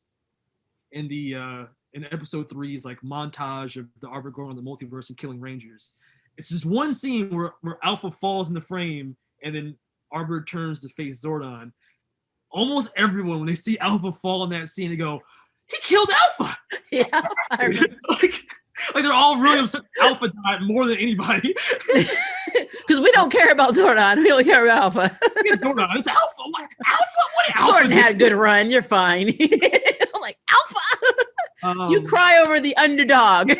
in the in episode 3's like montage of the Arbor going on the multiverse and killing Rangers. It's just one scene where Alpha falls in the frame and then Arbor turns to face Zordon. Almost everyone, when they see Alpha fall in that scene, they go, "He killed Alpha!" Yeah. like they're all really upset Alpha died more than anybody. Because we don't care about Zordon. We only care about Alpha. It's Zordon. It's Alpha. What did Alpha Zordon had a good run. You're fine. I'm like, Alpha! You cry over the underdog.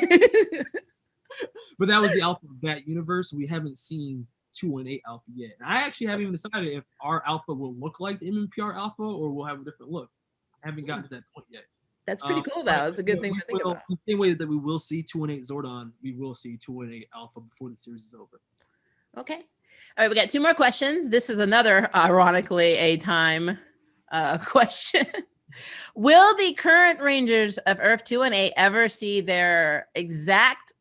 But that was the Alpha of that universe. We haven't seen 218 Alpha yet. And I actually haven't even decided if our Alpha will look like the MMPR Alpha or will have a different look. I haven't gotten to that point yet. That's pretty cool, though. It's a good thing to think about. The same way that we will see 218 Zordon, we will see 218 Alpha before the series is over. Okay. All right, we got 2 more questions. This is another, ironically, a time question. Will the current Rangers of Earth 218 ever see their exact,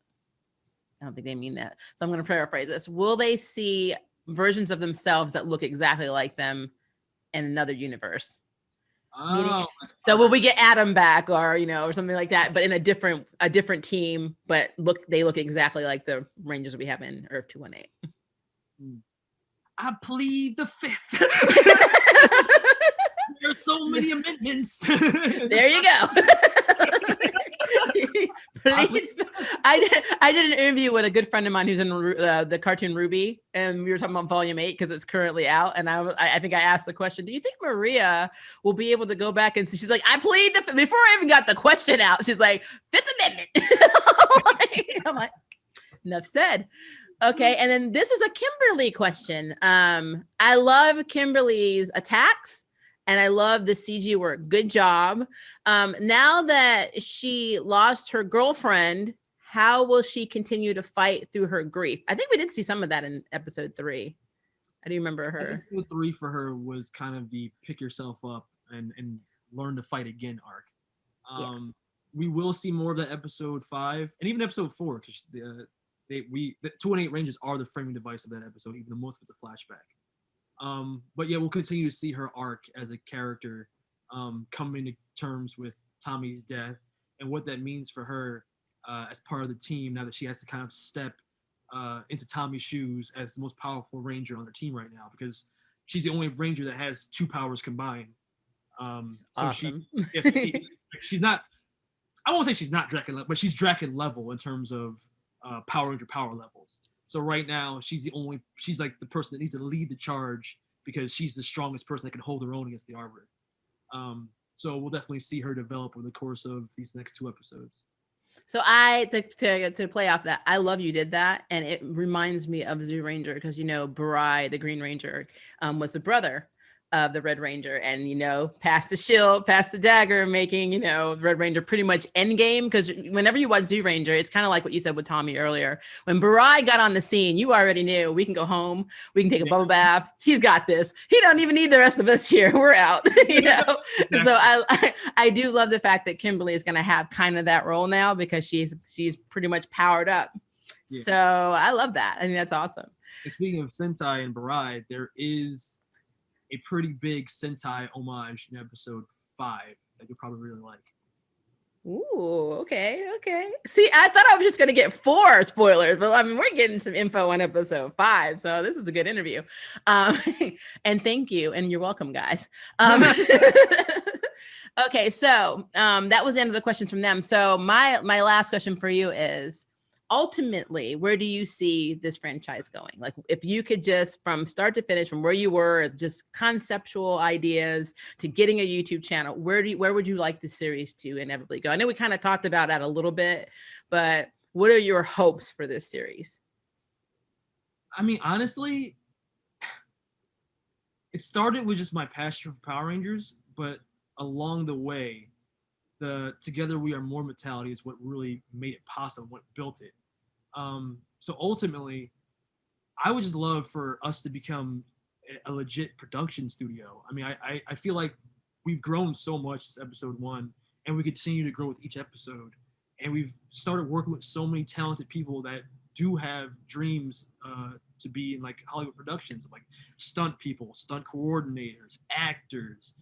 I don't think they mean that, so I'm going to paraphrase this. Will they see versions of themselves that look exactly like them in another universe? Oh, so will we get Adam back or, or something like that, but in a different team, but they look exactly like the Rangers we have in Earth 218? I plead the 5th. There's so many amendments. There you go. I did an interview with a good friend of mine who's in the cartoon Ruby, and we were talking about Volume 8 because it's currently out. And I think I asked the question, do you think Maria will be able to go back and she's like, I plead the before I even got the question out, she's like, 5th Amendment. I'm like, enough said. Okay, and then this is a Kimberly question. I love Kimberly's attacks. And I love the CG work. Good job. Now that she lost her girlfriend, how will she continue to fight through her grief? I think we did see some of that in episode 3. I do remember her. Episode 3 for her was kind of the pick yourself up and learn to fight again arc. We will see more of that episode 5 and even episode 4 because the 218 Rangers are the framing device of that episode, even though most of it's a flashback. But yeah, we'll continue to see her arc as a character coming to terms with Tommy's death and what that means for her as part of the team now that she has to kind of step into Tommy's shoes as the most powerful Ranger on the team right now because she's the only Ranger that has 2 powers combined. So awesome. She's not, I won't say she's not Draken level, but she's Draken level in terms of Power Ranger power levels. So right now, she's like the person that needs to lead the charge because she's the strongest person that can hold her own against the Arbor. So we'll definitely see her develop over the course of these next 2 episodes. So to play off that, I love you did that. And it reminds me of Zoo Ranger because, Barai, the Green Ranger, was the brother of the Red Ranger and, past the shield, past the dagger, making, Red Ranger pretty much endgame. Because whenever you watch Zoo Ranger, it's kind of like what you said with Tommy earlier. When Barai got on the scene, you already knew we can go home. We can take a bubble bath. He's got this. He don't even need the rest of us here. We're out, So I do love the fact that Kimberly is going to have kind of that role now because she's pretty much powered up. Yeah. So I love that. I think that's awesome. And speaking of Sentai and Barai, there is a pretty big Sentai homage in episode 5 that you'll probably really like. Ooh, okay. See, I thought I was just going to get 4 spoilers, but I mean, we're getting some info on episode 5, so this is a good interview. And thank you, and you're welcome, guys. Okay, so that was the end of the questions from them. So my last question for you is, ultimately, where do you see this franchise going? Like, if you could just from start to finish, from where you were, just conceptual ideas to getting a YouTube channel, where would you like the series to inevitably go? I know we kind of talked about that a little bit, but what are your hopes for this series? I mean, honestly, it started with just my passion for Power Rangers, but along the way, the Together We Are More mentality is what really made it possible, what built it. So ultimately, I would just love for us to become a legit production studio. I mean, I feel like we've grown so much this episode one, and we continue to grow with each episode. And we've started working with so many talented people that do have dreams to be in like Hollywood productions, like stunt people, stunt coordinators, actors,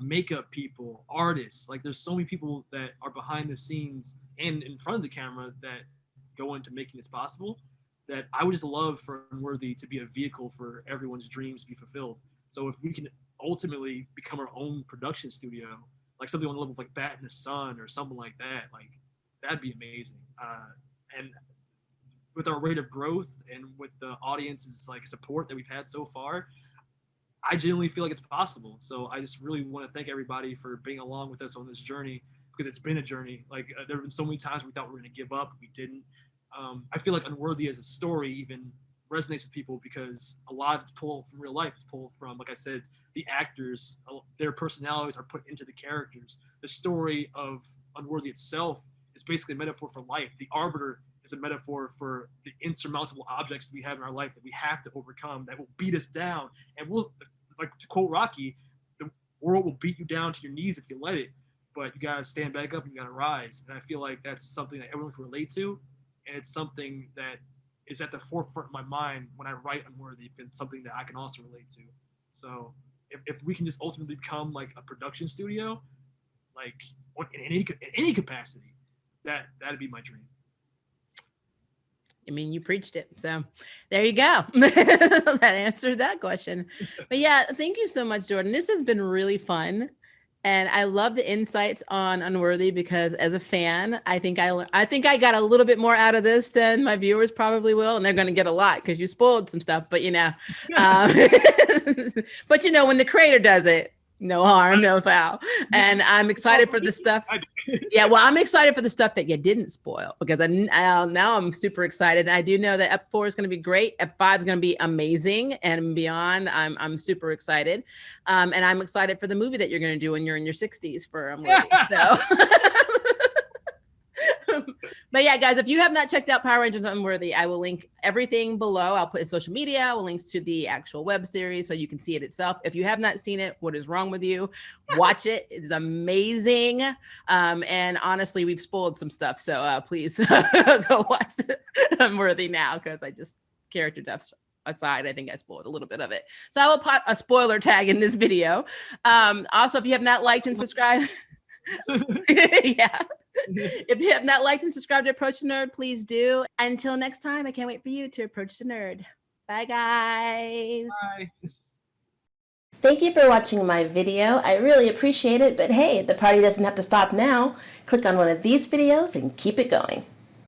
makeup people, artists. Like there's so many people that are behind the scenes and in front of the camera that go into making this possible, that I would just love for Unworthy to be a vehicle for everyone's dreams to be fulfilled. So if we can ultimately become our own production studio, like something on the level of like Bat in the Sun or something like that, like that'd be amazing. And with our rate of growth and with the audience's like support that we've had so far, I genuinely feel like it's possible. So I just really want to thank everybody for being along with us on this journey, because it's been a journey. Like there have been so many times we thought we were going to give up, we didn't. I feel like Unworthy as a story even resonates with people because a lot of it's pulled from real life. It's pulled from, like I said, the actors, their personalities are put into the characters. The story of Unworthy itself is basically a metaphor for life. The Arbiter is a metaphor for the insurmountable objects that we have in our life that we have to overcome, that will beat us down. And we'll, like to quote Rocky, the world will beat you down to your knees if you let it, but you gotta stand back up and you gotta rise. And I feel like that's something that everyone can relate to. And it's something that is at the forefront of my mind when I write Unworthy, and something that I can also relate to. So if we can just ultimately become like a production studio, like in any capacity, that'd be my dream. I mean, you preached it. So there you go. That answered that question. But yeah, thank you so much, Jourdan. This has been really fun. And I love the insights on Unworthy, because as a fan, I think I got a little bit more out of this than my viewers probably will. And they're going to get a lot because you spoiled some stuff, but but when the creator does it, no harm, no foul. And I'm excited for the stuff. Yeah, well, I'm excited for the stuff that you didn't spoil, because now I'm super excited. And I do know that Ep 4 is going to be great. Ep 5 is going to be amazing, and beyond. I'm super excited, and I'm excited for the movie that you're going to do when you're in your 60s for so. But yeah, guys, if you have not checked out Power Rangers Unworthy, I will link everything below. I'll put in social media. I will link to the actual web series so you can see it itself. If you have not seen it, what is wrong with you? Watch it. It's amazing. And honestly, we've spoiled some stuff. So please go watch Unworthy now, because I just character deaths aside, I think I spoiled a little bit of it. So I will put a spoiler tag in this video. Also, if you have not liked and subscribed, yeah. If you have not liked and subscribed to Approach the Nerd, please do. Until next time, I can't wait for you to approach the nerd. Bye, guys. Bye. Thank you for watching my video. I really appreciate it. But hey, the party doesn't have to stop now. Click on one of these videos and keep it going.